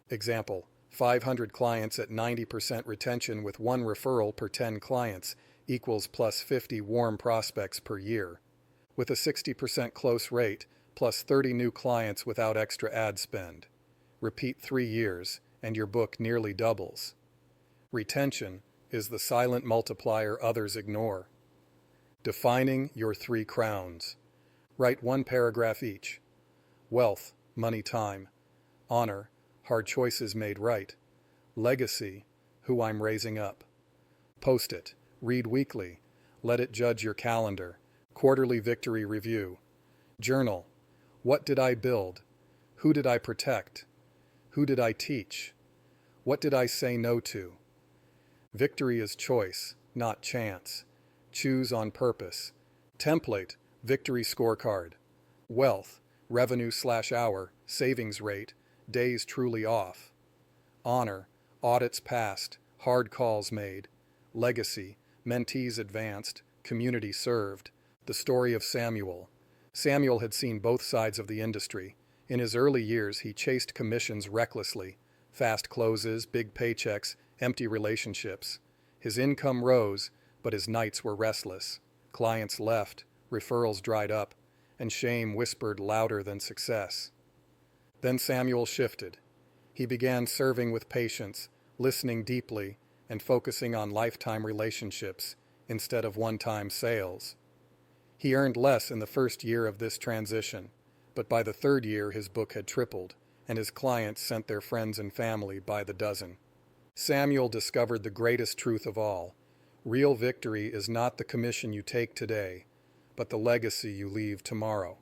Example: 500 clients at 90% retention with 1 referral per 10 clients equals plus 50 warm prospects per year. With a 60% close rate, plus 30 new clients without extra ad spend. Repeat 3 years, and your book nearly doubles. Retention is the silent multiplier others ignore. Defining your 3 crowns. Write 1 paragraph each. Wealth, money, time. Honor, hard choices made right. Legacy, who I'm raising up. Post it. Read weekly. Let it judge your calendar. Quarterly victory review. Journal. What did I build? Who did I protect? Who did I teach? What did I say no to? Victory is choice, not chance. Choose on purpose. Template, victory scorecard. Wealth, revenue/hour, savings rate, days truly off. Honor, audits passed, hard calls made. Legacy, mentees advanced, community served. The story of Samuel. Samuel had seen both sides of the industry. In his early years, he chased commissions recklessly. Fast closes, big paychecks, empty relationships. His income rose, but his nights were restless. Clients left, referrals dried up, and shame whispered louder than success. Then Samuel shifted. He began serving with patience, listening deeply, and focusing on lifetime relationships instead of one-time sales. He earned less in the first year of this transition, but by the third year his book had tripled, and his clients sent their friends and family by the dozen. Samuel discovered the greatest truth of all. Real victory is not the commission you take today, but the legacy you leave tomorrow.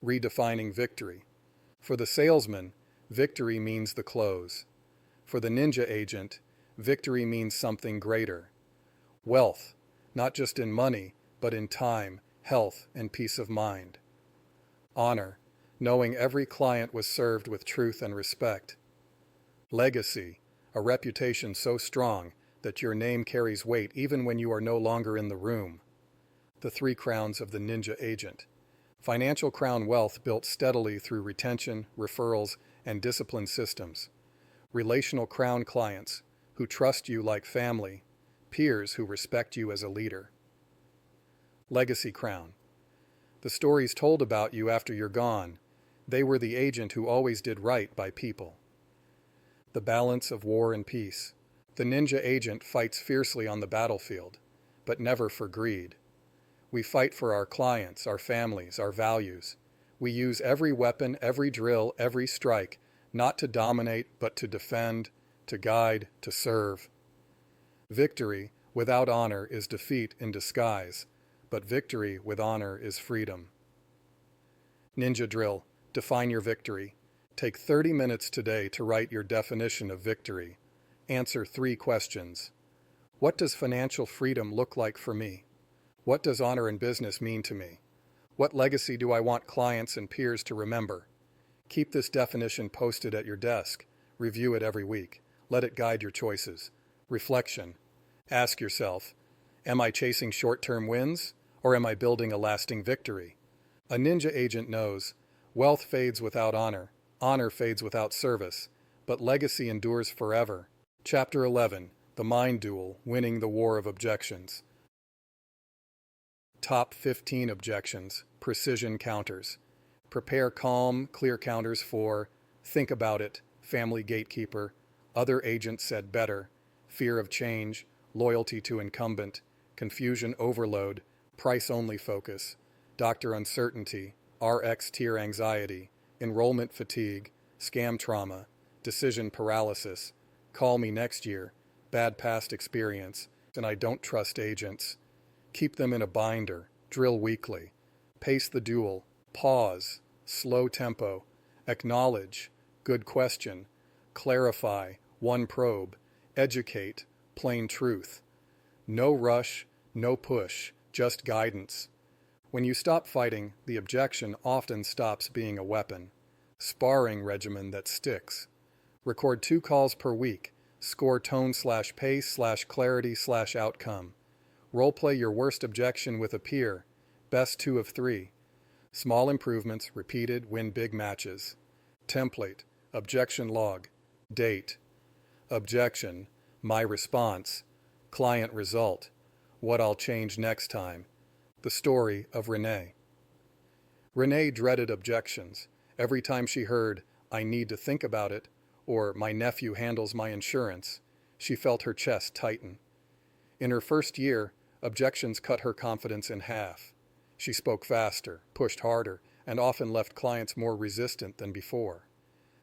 Redefining victory. For the salesman, victory means the close. For the ninja agent, victory means something greater. Wealth, not just in money, but in time, health, and peace of mind. Honor, knowing every client was served with truth and respect. Legacy, a reputation so strong that your name carries weight even when you are no longer in the room. The three crowns of the ninja agent. Financial crown wealth built steadily through retention, referrals, and disciplined systems. Relational crown clients who trust you like family, peers who respect you as a leader. Legacy crown. The stories told about you after you're gone. They were the agent who always did right by people. The balance of war and peace. The ninja agent fights fiercely on the battlefield, but never for greed. We fight for our clients, our families, our values. We use every weapon, every drill, every strike, not to dominate, but to defend, to guide, to serve. Victory without honor is defeat in disguise, but victory with honor is freedom. Ninja drill. Define your victory. Take 30 minutes today to write your definition of victory. Answer 3 questions. What does financial freedom look like for me? What does honor in business mean to me? What legacy do I want clients and peers to remember? Keep this definition posted at your desk. Review it every week. Let it guide your choices. Reflection. Ask yourself, am I chasing short-term wins, or am I building a lasting victory? A ninja agent knows, wealth fades without honor, honor fades without service, but legacy endures forever. Chapter 11. The Mind Duel, Winning the War of Objections. Top 15 objections, precision counters. Prepare calm, clear counters for think about it, family gatekeeper, other agents said better, fear of change, loyalty to incumbent, confusion overload, price-only focus, doctor uncertainty, RX tier anxiety, enrollment fatigue, scam trauma, decision paralysis, call me next year, bad past experience, and I don't trust agents. Keep them in a binder, drill weekly, pace the duel, pause, slow tempo, acknowledge, good question, clarify, one probe, educate, plain truth. No rush, no push, just guidance. When you stop fighting, the objection often stops being a weapon. Sparring regimen that sticks. Record 2 calls per week. Score tone/pace/clarity/outcome. Role-play your worst objection with a peer. Best 2 of 3. Small improvements, repeated, win big matches. Template. Objection log. Date. Objection. My response. Client result. What I'll change next time. The story of Renee. Renee dreaded objections. Every time she heard, I need to think about it, or my nephew handles my insurance, she felt her chest tighten. In her first year, objections cut her confidence in half. She spoke faster, pushed harder, and often left clients more resistant than before.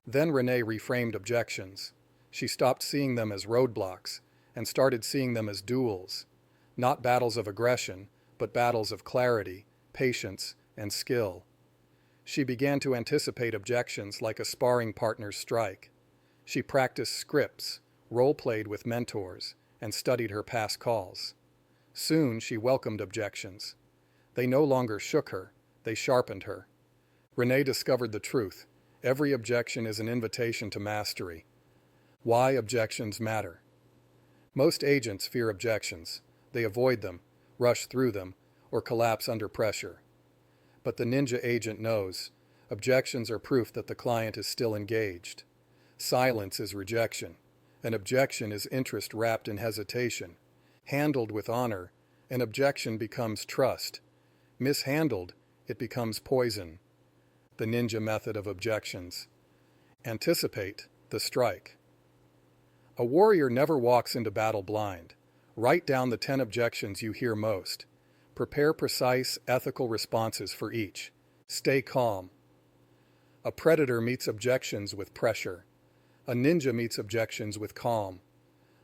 Then Renee reframed objections. She stopped seeing them as roadblocks and started seeing them as duels, not battles of aggression, but battles of clarity, patience, and skill. She began to anticipate objections like a sparring partner's strike. She practiced scripts, role-played with mentors, and studied her past calls. Soon she welcomed objections. They no longer shook her, they sharpened her. Renee discovered the truth. Every objection is an invitation to mastery. Why objections matter. Most agents fear objections. They avoid them, rush through them, or collapse under pressure. But the ninja agent knows objections are proof that the client is still engaged. Silence is rejection. An objection is interest wrapped in hesitation. Handled with honor, An objection becomes trust. Mishandled, it becomes poison. The ninja method of objections. Anticipate the strike. A warrior never walks into battle blind. Write down the 10 objections you hear most. Prepare precise, ethical responses for each. Stay calm. A predator meets objections with pressure. A ninja meets objections with calm.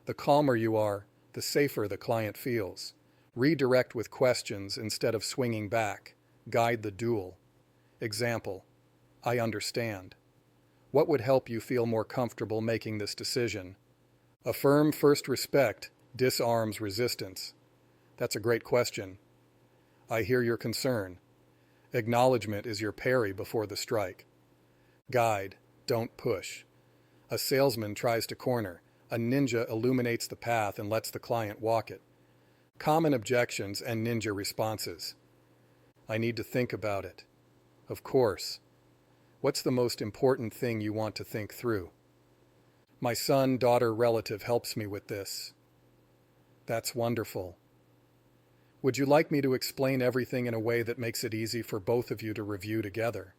The calmer you are, the safer the client feels. Redirect with questions instead of swinging back. Guide the duel. Example: I understand. What would help you feel more comfortable making this decision? Affirm first respect disarms resistance. That's a great question. I hear your concern. Acknowledgement is your parry before the strike. Guide, don't push. A salesman tries to corner. A ninja illuminates the path and lets the client walk it. Common objections and ninja responses. I need to think about it. Of course. What's the most important thing you want to think through? My son, daughter, relative helps me with this. That's wonderful. Would you like me to explain everything in a way that makes it easy for both of you to review together?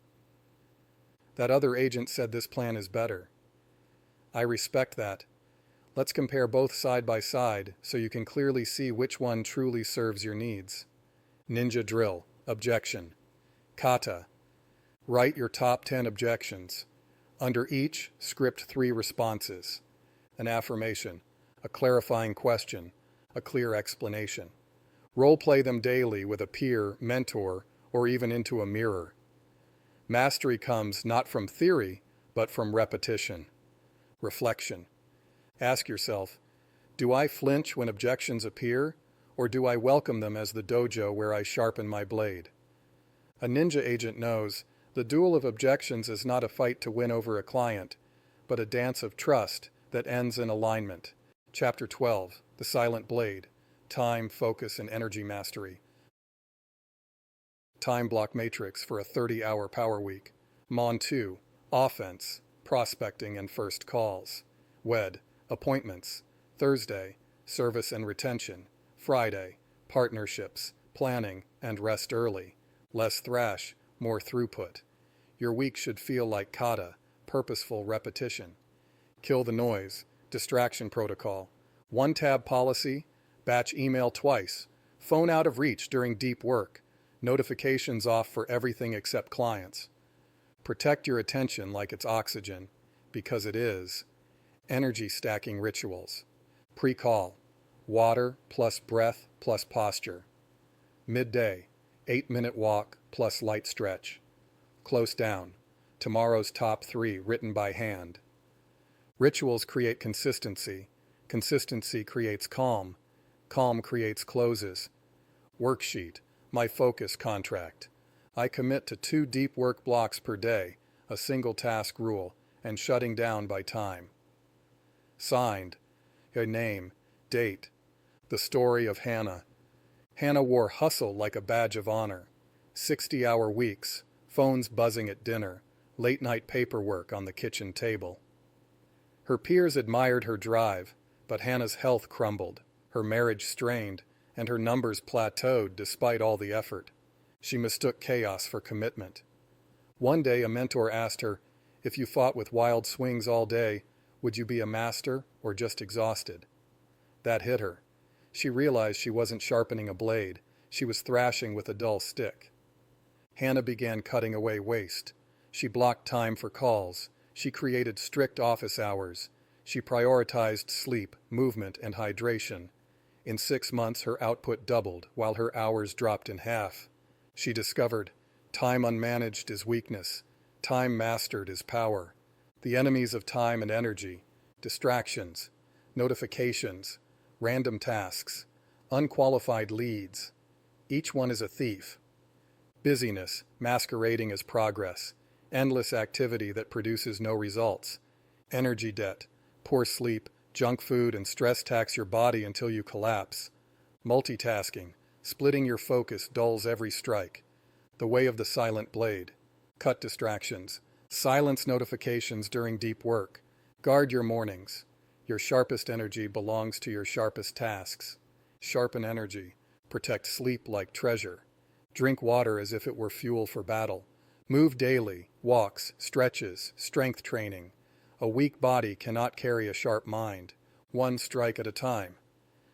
That other agent said this plan is better. I respect that. Let's compare both side by side so you can clearly see which one truly serves your needs. Ninja drill. Objection. Kata. Write your top 10 objections. Under each, script 3 responses. An affirmation, a clarifying question, a clear explanation. Role-play them daily with a peer, mentor, or even into a mirror. Mastery comes not from theory, but from repetition. Reflection. Ask yourself, do I flinch when objections appear, or do I welcome them as the dojo where I sharpen my blade? A ninja agent knows the duel of objections is not a fight to win over a client, but a dance of trust that ends in alignment. Chapter 12, The Silent Blade. Time, Focus, and Energy Mastery. Time Block Matrix for a 30-hour power week. Mon 2, Offense, Prospecting and First Calls. Wed, Appointments. Thursday, Service and Retention. Friday, Partnerships, Planning, and Rest Early. Less thrash, more throughput. Your week should feel like kata, purposeful repetition. Kill the noise, distraction protocol. One-tab policy, batch email twice. Phone out of reach during deep work. Notifications off for everything except clients. Protect your attention like it's oxygen, because it is. Energy stacking rituals. Pre-call. Water plus breath plus posture. Midday. 8-minute walk plus light stretch. Close down. Tomorrow's top 3 written by hand. Rituals create consistency. Consistency creates calm. Calm creates closes. Worksheet. My focus contract. I commit to 2 deep work blocks per day, a single task rule, and shutting down by time. Signed. A name. Date. The story of Hannah. Hannah wore hustle like a badge of honor. 60-hour weeks, phones buzzing at dinner, late-night paperwork on the kitchen table. Her peers admired her drive, but Hannah's health crumbled, her marriage strained, and her numbers plateaued despite all the effort. She mistook chaos for commitment. One day a mentor asked her, if you fought with wild swings all day, would you be a master or just exhausted? That hit her. She realized she wasn't sharpening a blade, she was thrashing with a dull stick. Hannah began cutting away waste. She blocked time for calls. She created strict office hours. She prioritized sleep, movement, and hydration. In 6 months, her output doubled, while her hours dropped in half. She discovered, time unmanaged is weakness. Time mastered is power. The enemies of time and energy: distractions, notifications, random tasks, unqualified leads. Each one is a thief. Busyness, masquerading as progress. Endless activity that produces no results. Energy debt, poor sleep, junk food, and stress tax your body until you collapse. Multitasking, splitting your focus dulls every strike. The way of the silent blade. Cut distractions. Silence notifications during deep work. Guard your mornings. Your sharpest energy belongs to your sharpest tasks. Sharpen energy. Protect sleep like treasure. Drink water as if it were fuel for battle. Move daily, walks, stretches, strength training. A weak body cannot carry a sharp mind, one strike at a time.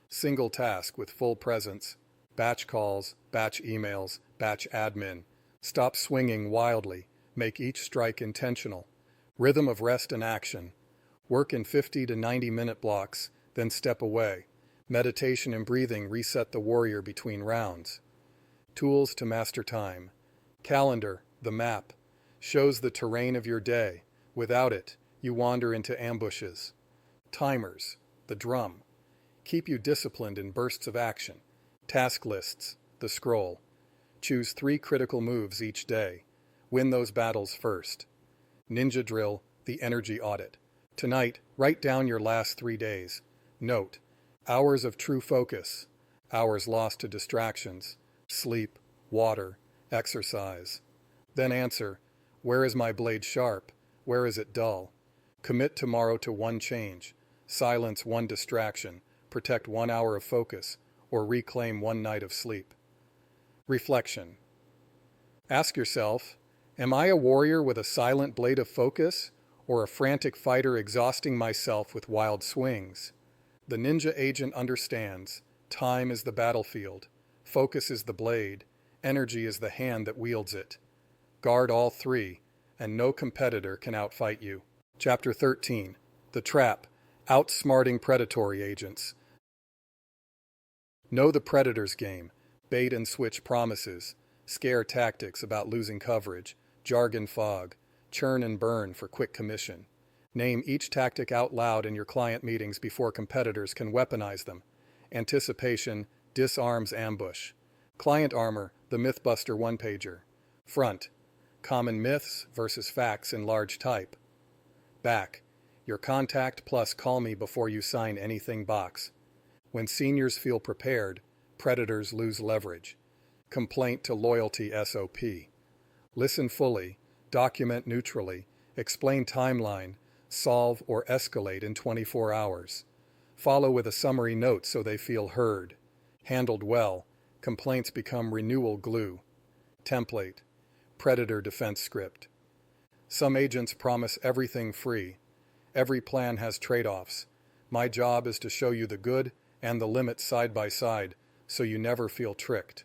Single task with full presence. Batch calls, batch emails, batch admin. Stop swinging wildly. Make each strike intentional. Rhythm of rest and action. Work in 50 to 90-minute blocks, then step away. Meditation and breathing reset the warrior between rounds. Tools to master time. Calendar, the map, shows the terrain of your day. Without it, you wander into ambushes. Timers, the drum, keep you disciplined in bursts of action. Task lists, the scroll. Choose 3 critical moves each day. Win those battles first. Ninja drill, the energy audit. Tonight, write down your last 3 days. Note, hours of true focus, hours lost to distractions, sleep, water, exercise. Then answer, where is my blade sharp? Where is it dull? Commit tomorrow to 1 change. Silence 1 distraction. Protect 1 hour of focus, or reclaim 1 night of sleep. Reflection. Ask yourself, am I a warrior with a silent blade of focus, or a frantic fighter exhausting myself with wild swings? The ninja agent understands. Time is the battlefield. Focus is the blade. Energy is the hand that wields it. Guard all 3, and no competitor can outfight you. Chapter 13. The Trap. Outsmarting predatory agents. Know the predator's game. Bait and switch promises. Scare tactics about losing coverage. Jargon fog. Churn and burn for quick commission. Name each tactic out loud in your client meetings before competitors can weaponize them. Anticipation disarms ambush. Client armor, the Mythbuster one-pager. Front, common myths versus facts in large type. Back, your contact plus call me before you sign anything box. When seniors feel prepared, predators lose leverage. Complaint to loyalty SOP. Listen fully, document neutrally, explain timeline, solve or escalate in 24 hours. Follow with a summary note so they feel heard. Handled well, complaints become renewal glue. Template, predator defense script. Some agents promise everything free. Every plan has trade-offs. My job is to show you the good and the limits side by side so you never feel tricked.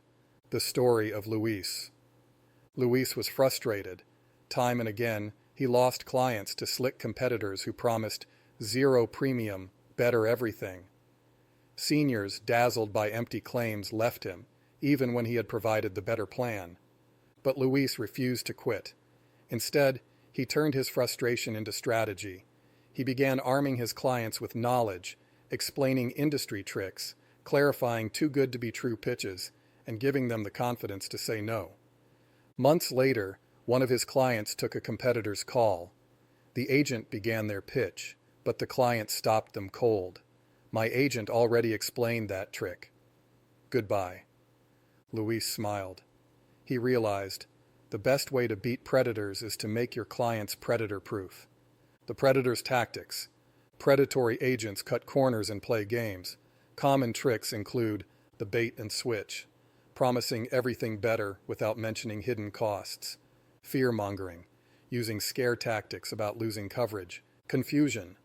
The story of Luis. Luis was frustrated. Time and again, he lost clients to slick competitors who promised 0 premium, better everything. Seniors, dazzled by empty claims, left him, even when he had provided the better plan. But Luis refused to quit. Instead, he turned his frustration into strategy. He began arming his clients with knowledge, explaining industry tricks, clarifying too good to be true pitches, and giving them the confidence to say no. Months later, one of his clients took a competitor's call. The agent began their pitch, but the client stopped them cold. My agent already explained that trick. Goodbye. Luis smiled. He realized, the best way to beat predators is to make your clients predator-proof. The predator's tactics. Predatory agents cut corners and play games. Common tricks include the bait and switch, promising everything better without mentioning hidden costs. Fear-mongering, using scare tactics about losing coverage. Confusion,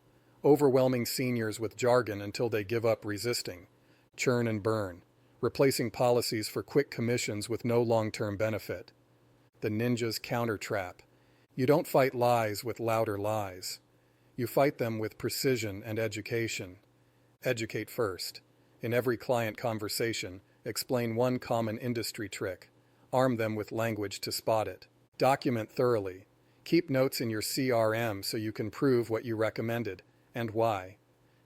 overwhelming seniors with jargon until they give up resisting. Churn and burn, replacing policies for quick commissions with no long-term benefit. The ninja's counter trap. You don't fight lies with louder lies. You fight them with precision and education. Educate first. In every client conversation, explain one common industry trick. Arm them with language to spot it. Document thoroughly. Keep notes in your CRM so you can prove what you recommended and why.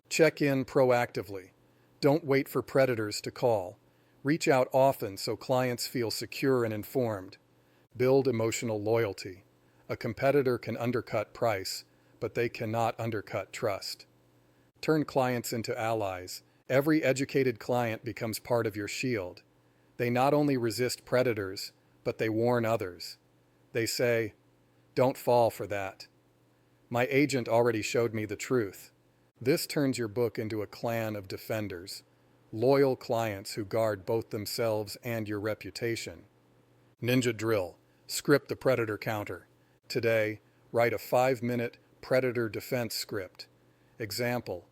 Check in proactively. Don't wait for predators to call. Reach out often so clients feel secure and informed. Build emotional loyalty. A competitor can undercut price, but they cannot undercut trust. Turn clients into allies. Every educated client becomes part of your shield. They not only resist predators, but they warn others. They say, "Don't fall for that." My agent already showed me the truth. This turns your book into a clan of defenders. loyal clients who guard both themselves and your reputation. Ninja drill. Script the predator counter. Today, write a 5-minute predator defense script. Example: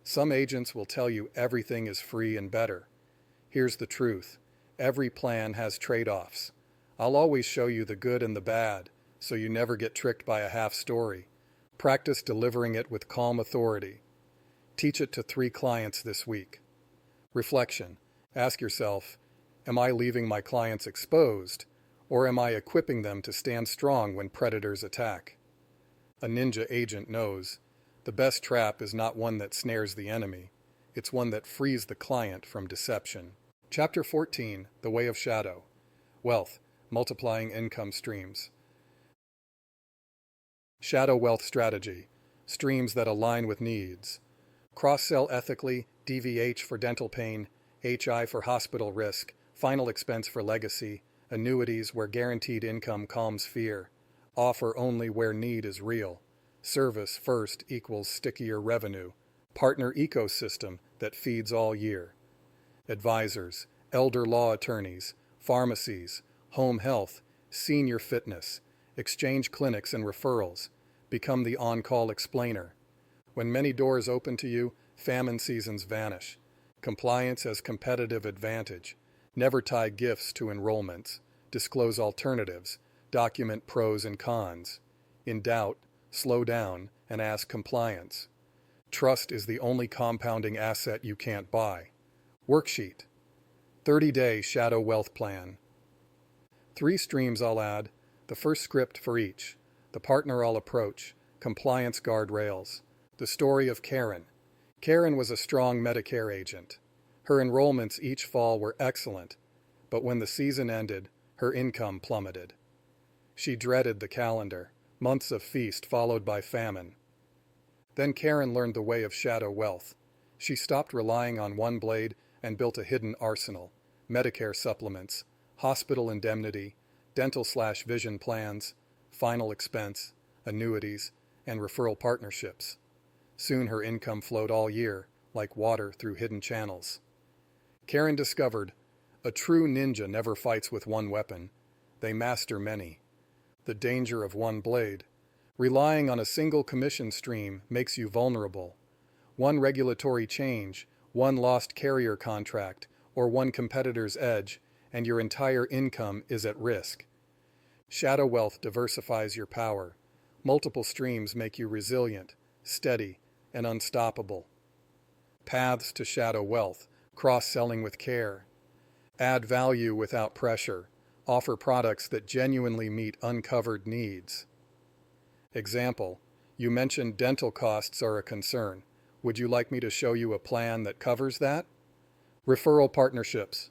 some agents will tell you everything is free and better. Here's the truth. Every plan has trade-offs. I'll always show you the good and the bad, so you never get tricked by a half story. Practice delivering it with calm authority. Teach it to 3 clients this week. Reflection. Ask yourself, am I leaving my clients exposed, or am I equipping them to stand strong when predators attack? A ninja agent knows the best trap is not one that snares the enemy. It's one that frees the client from deception. Chapter 14, The Way of Shadow. Wealth, multiplying income streams. Shadow wealth strategy. Streams that align with needs. Cross-sell ethically, DVH for dental pain, HI for hospital risk, final expense for legacy, annuities where guaranteed income calms fear. Offer only where need is real. Service first equals stickier revenue. Partner ecosystem that feeds all year. Advisors, elder law attorneys, pharmacies, home health, senior fitness, exchange clinics and referrals. Become the on-call explainer. When many doors open to you, famine seasons vanish. Compliance as competitive advantage. Never tie gifts to enrollments. Disclose alternatives. Document pros and cons. In doubt, slow down and ask compliance. Trust is the only compounding asset you can't buy. Worksheet. 30-day shadow wealth plan. 3 streams I'll add. The first script for each. The partner I'll approach. Compliance guardrails. The story of Karen. Karen was a strong Medicare agent. Her enrollments each fall were excellent, but when the season ended, her income plummeted. She dreaded the calendar, months of feast followed by famine. Then Karen learned the way of shadow wealth. She stopped relying on one blade and built a hidden arsenal: Medicare supplements, hospital indemnity, dental/vision plans, final expense, annuities, and referral partnerships. Soon her income flowed all year, like water through hidden channels. Karen discovered, a true ninja never fights with one weapon. They master many. The danger of one blade. Relying on a single commission stream makes you vulnerable. One regulatory change, one lost carrier contract, or one competitor's edge, and your entire income is at risk. Shadow wealth diversifies your power. Multiple streams make you resilient, steady, and unstoppable. Paths to shadow wealth. Cross-selling with care. Add value without pressure. Offer products that genuinely meet uncovered needs. Example: you mentioned dental costs are a concern. Would you like me to show you a plan that covers that? Referral partnerships.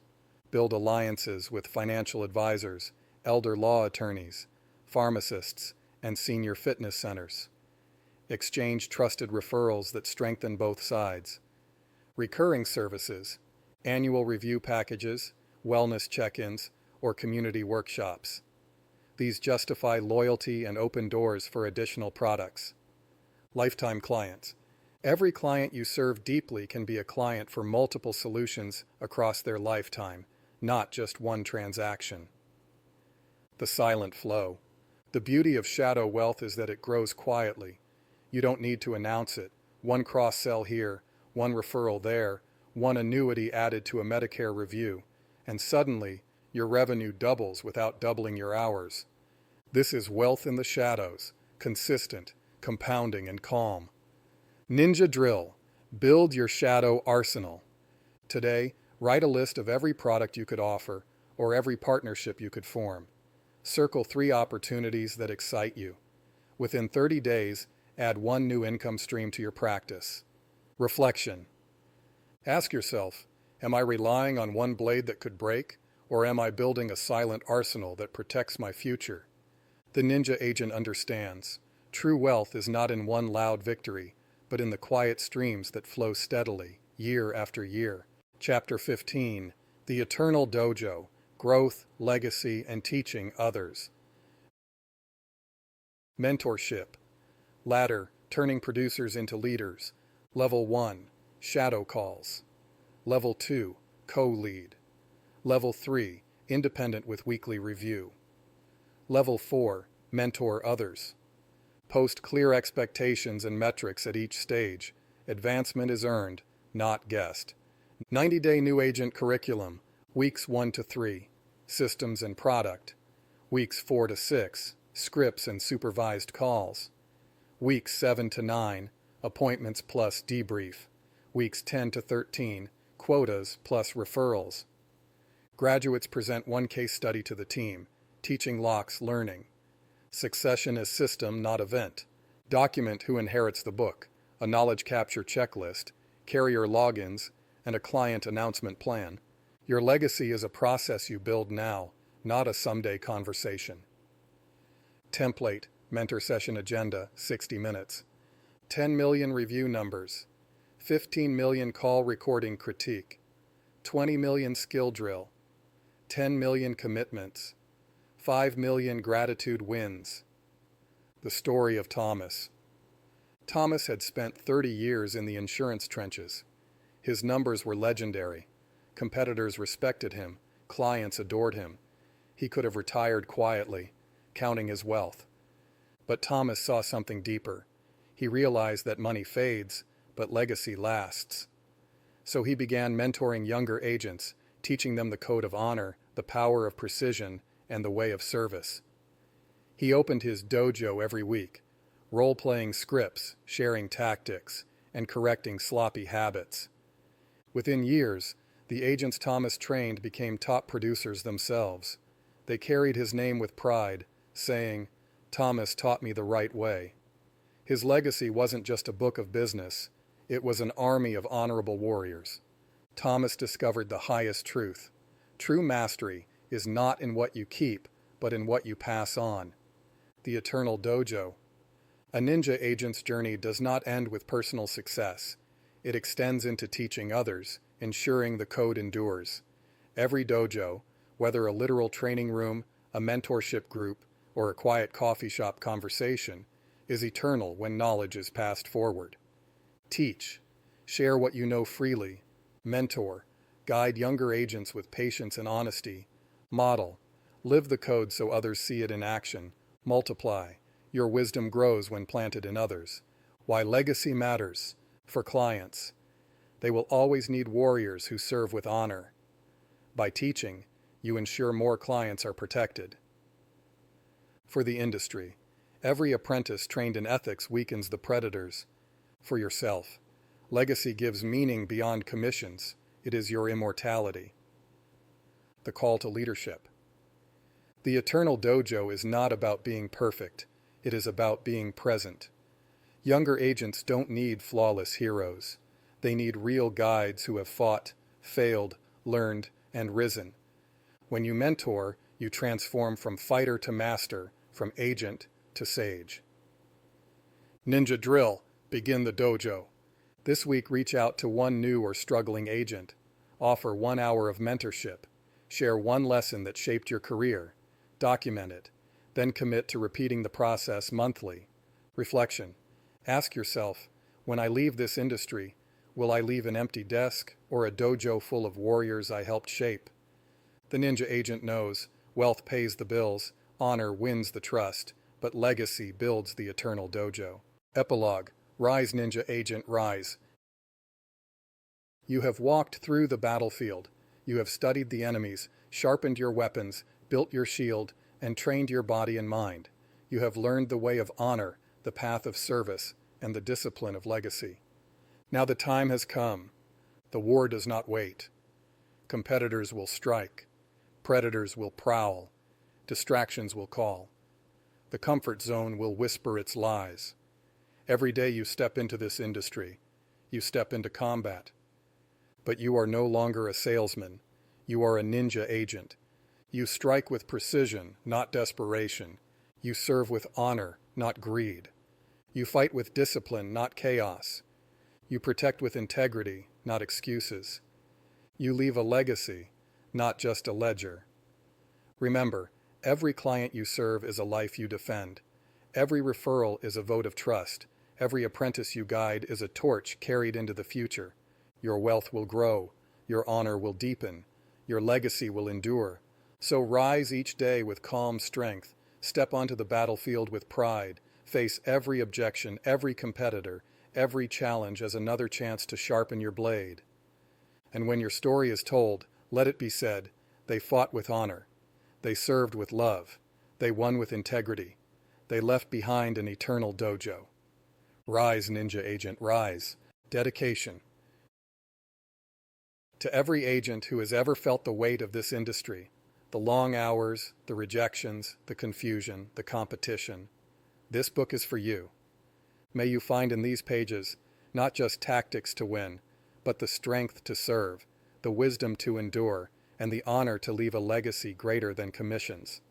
Build alliances with financial advisors, elder law attorneys, pharmacists, and senior fitness centers. Exchange trusted referrals that strengthen both sides. Recurring services, annual review packages, wellness check-ins, or community workshops. These justify loyalty and open doors for additional products. Lifetime clients. Every client you serve deeply can be a client for multiple solutions across their lifetime, not just one transaction. The silent flow. The beauty of shadow wealth is that it grows quietly. You don't need to announce it. One cross-sell here, one referral there, one annuity added to a Medicare review, and suddenly your revenue doubles without doubling your hours. This is wealth in the shadows, consistent, compounding, and calm. Ninja drill. Build your shadow arsenal. Today, write a list of every product you could offer or every partnership you could form. Circle 3 opportunities that excite you. Within 30 days, add 1 new income stream to your practice. Reflection. Ask yourself, am I relying on one blade that could break, or am I building a silent arsenal that protects my future? The ninja agent understands. True wealth is not in one loud victory, but in the quiet streams that flow steadily, year after year. Chapter 15, The Eternal Dojo, Growth, Legacy, and Teaching Others. Mentorship. Ladder, turning producers into leaders. Level 1, Shadow Calls. Level 2, co-lead. Level 3, independent with weekly review. Level 4, mentor others. Post clear expectations and metrics at each stage. Advancement is earned, not guessed. 90-day new agent curriculum, weeks 1 to 3, systems and product. Weeks 4 to 6, scripts and supervised calls. Weeks 7 to 9, appointments plus debrief. Weeks 10 to 13, quotas plus referrals. Graduates present one case study to the team, teaching locks learning. Succession is system, not event. Document who inherits the book, a knowledge capture checklist, carrier logins, and a client announcement plan. Your legacy is a process you build now, not a someday conversation. Template, mentor session agenda, 60 minutes. 10 million review numbers. 15 million call recording critique. 20 million skill drill. 10 million commitments. 5 million gratitude wins. The story of Thomas. Thomas had spent 30 years in the insurance trenches. His numbers were legendary. Competitors respected him. Clients adored him. He could have retired quietly, counting his wealth. But Thomas saw something deeper. He realized that money fades, but legacy lasts. So he began mentoring younger agents, teaching them the code of honor, the power of precision, and the way of service. He opened his dojo every week, role-playing scripts, sharing tactics, and correcting sloppy habits. Within years, the agents Thomas trained became top producers themselves. They carried his name with pride, saying, "Thomas taught me the right way." His legacy wasn't just a book of business, it was an army of honorable warriors. Thomas discovered the highest truth. True mastery is not in what you keep, but in what you pass on. The eternal dojo. A ninja agent's journey does not end with personal success. It extends into teaching others, ensuring the code endures. Every dojo, whether a literal training room, a mentorship group, or a quiet coffee shop conversation, is eternal when knowledge is passed forward. Teach. Share what you know freely. Mentor. Guide younger agents with patience and honesty. Model. Live the code so others see it in action. Multiply. Your wisdom grows when planted in others. Why legacy matters. For clients. They will always need warriors who serve with honor. By teaching, you ensure more clients are protected. For the industry. Every apprentice trained in ethics weakens the predators. For yourself. Legacy gives meaning beyond commissions. It is your immortality. The call to leadership. The eternal dojo is not about being perfect. It is about being present. Younger agents don't need flawless heroes. They need real guides who have fought, failed, learned, and risen. When you mentor, you transform from fighter to master, from agent to sage. Ninja drill. Begin the dojo. This week, reach out to one new or struggling agent. Offer 1 hour of mentorship. Share one lesson that shaped your career. Document it. Then commit to repeating the process monthly. Reflection. Ask yourself, when I leave this industry, will I leave an empty desk or a dojo full of warriors I helped shape? The ninja agent knows wealth pays the bills, honor wins the trust, but legacy builds the eternal dojo. Epilogue. Rise, ninja agent, rise. You have walked through the battlefield. You have studied the enemies, sharpened your weapons, built your shield, and trained your body and mind. You have learned the way of honor, the path of service, and the discipline of legacy. Now the time has come. The war does not wait. Competitors will strike. Predators will prowl. Distractions will call. The comfort zone will whisper its lies. Every day you step into this industry, you step into combat. But you are no longer a salesman. You are a ninja agent. You strike with precision, not desperation. You serve with honor, not greed. You fight with discipline, not chaos. You protect with integrity, not excuses. You leave a legacy, not just a ledger. Remember, every client you serve is a life you defend. Every referral is a vote of trust. Every apprentice you guide is a torch carried into the future. Your wealth will grow, your honor will deepen, your legacy will endure. So rise each day with calm strength, step onto the battlefield with pride, face every objection, every competitor, every challenge as another chance to sharpen your blade. And when your story is told, let it be said, they fought with honor, they served with love, they won with integrity, they left behind an eternal dojo. Rise, ninja agent, rise. Dedication. To every agent who has ever felt the weight of this industry, the long hours, the rejections, the confusion, the competition, this book is for you. May you find in these pages not just tactics to win, but the strength to serve, the wisdom to endure, and the honor to leave a legacy greater than commissions.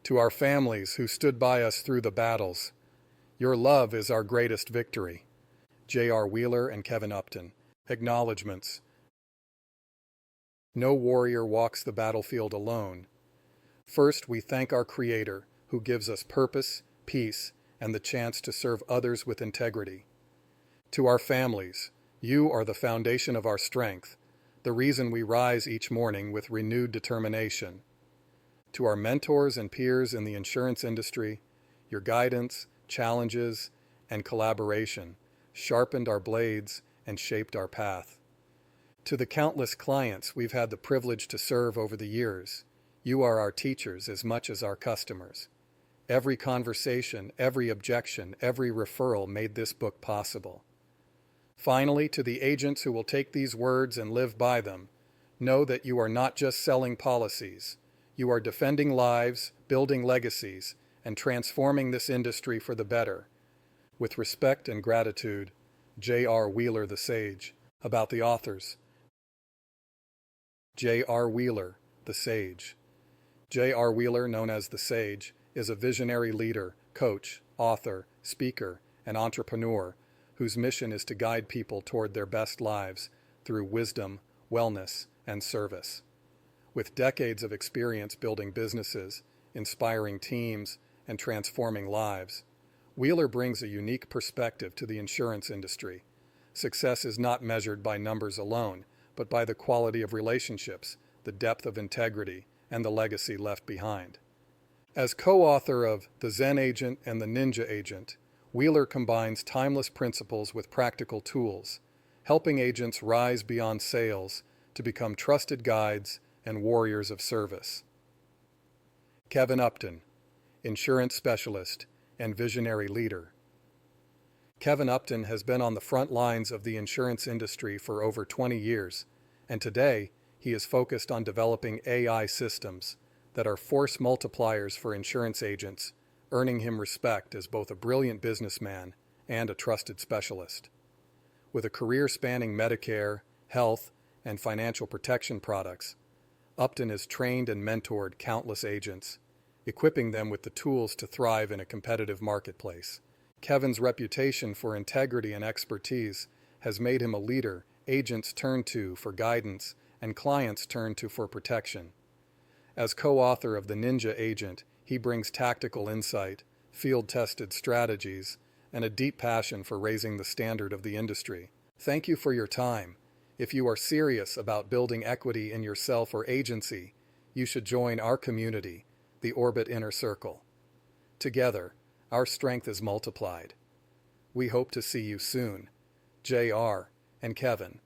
To our families who stood by us through the battles, your love is our greatest victory. J.R. Wheeler and Kevin Upton. Acknowledgements. No warrior walks the battlefield alone. First, we thank our Creator, who gives us purpose, peace, and the chance to serve others with integrity. To our families, you are the foundation of our strength, the reason we rise each morning with renewed determination. To our mentors and peers in the insurance industry, your guidance, challenges, and collaboration sharpened our blades and shaped our path. To the countless clients we've had the privilege to serve over the years, you are our teachers as much as our customers. Every conversation, every objection, every referral made this book possible. Finally, to the agents who will take these words and live by them, know that you are not just selling policies. You are defending lives, building legacies, and transforming this industry for the better. With respect and gratitude, J.R. Wheeler the Sage. About the authors. J.R. Wheeler, the Sage. J.R. Wheeler, known as the Sage, is a visionary leader, coach, author, speaker, and entrepreneur whose mission is to guide people toward their best lives through wisdom, wellness, and service. With decades of experience building businesses, inspiring teams, and transforming lives, Wheeler brings a unique perspective to the insurance industry. Success is not measured by numbers alone, but by the quality of relationships, the depth of integrity, and the legacy left behind. As co-author of The Zen Agent and The Ninja Agent, Wheeler combines timeless principles with practical tools, helping agents rise beyond sales to become trusted guides and warriors of service. Kevin Upton, insurance specialist and visionary leader. Kevin Upton has been on the front lines of the insurance industry for over 20 years, and today he is focused on developing AI systems that are force multipliers for insurance agents, earning him respect as both a brilliant businessman and a trusted specialist. With a career spanning Medicare, health, and financial protection products, Upton has trained and mentored countless agents, equipping them with the tools to thrive in a competitive marketplace. Kevin's reputation for integrity and expertise has made him a leader agents turn to for guidance and clients turn to for protection. As co-author of The Ninja Agent, he brings tactical insight, field-tested strategies, and a deep passion for raising the standard of the industry. Thank you for your time. If you are serious about building equity in yourself or agency, you should join our community, the Orbit Inner Circle. Together, our strength is multiplied. We hope to see you soon. J.R. and Kevin.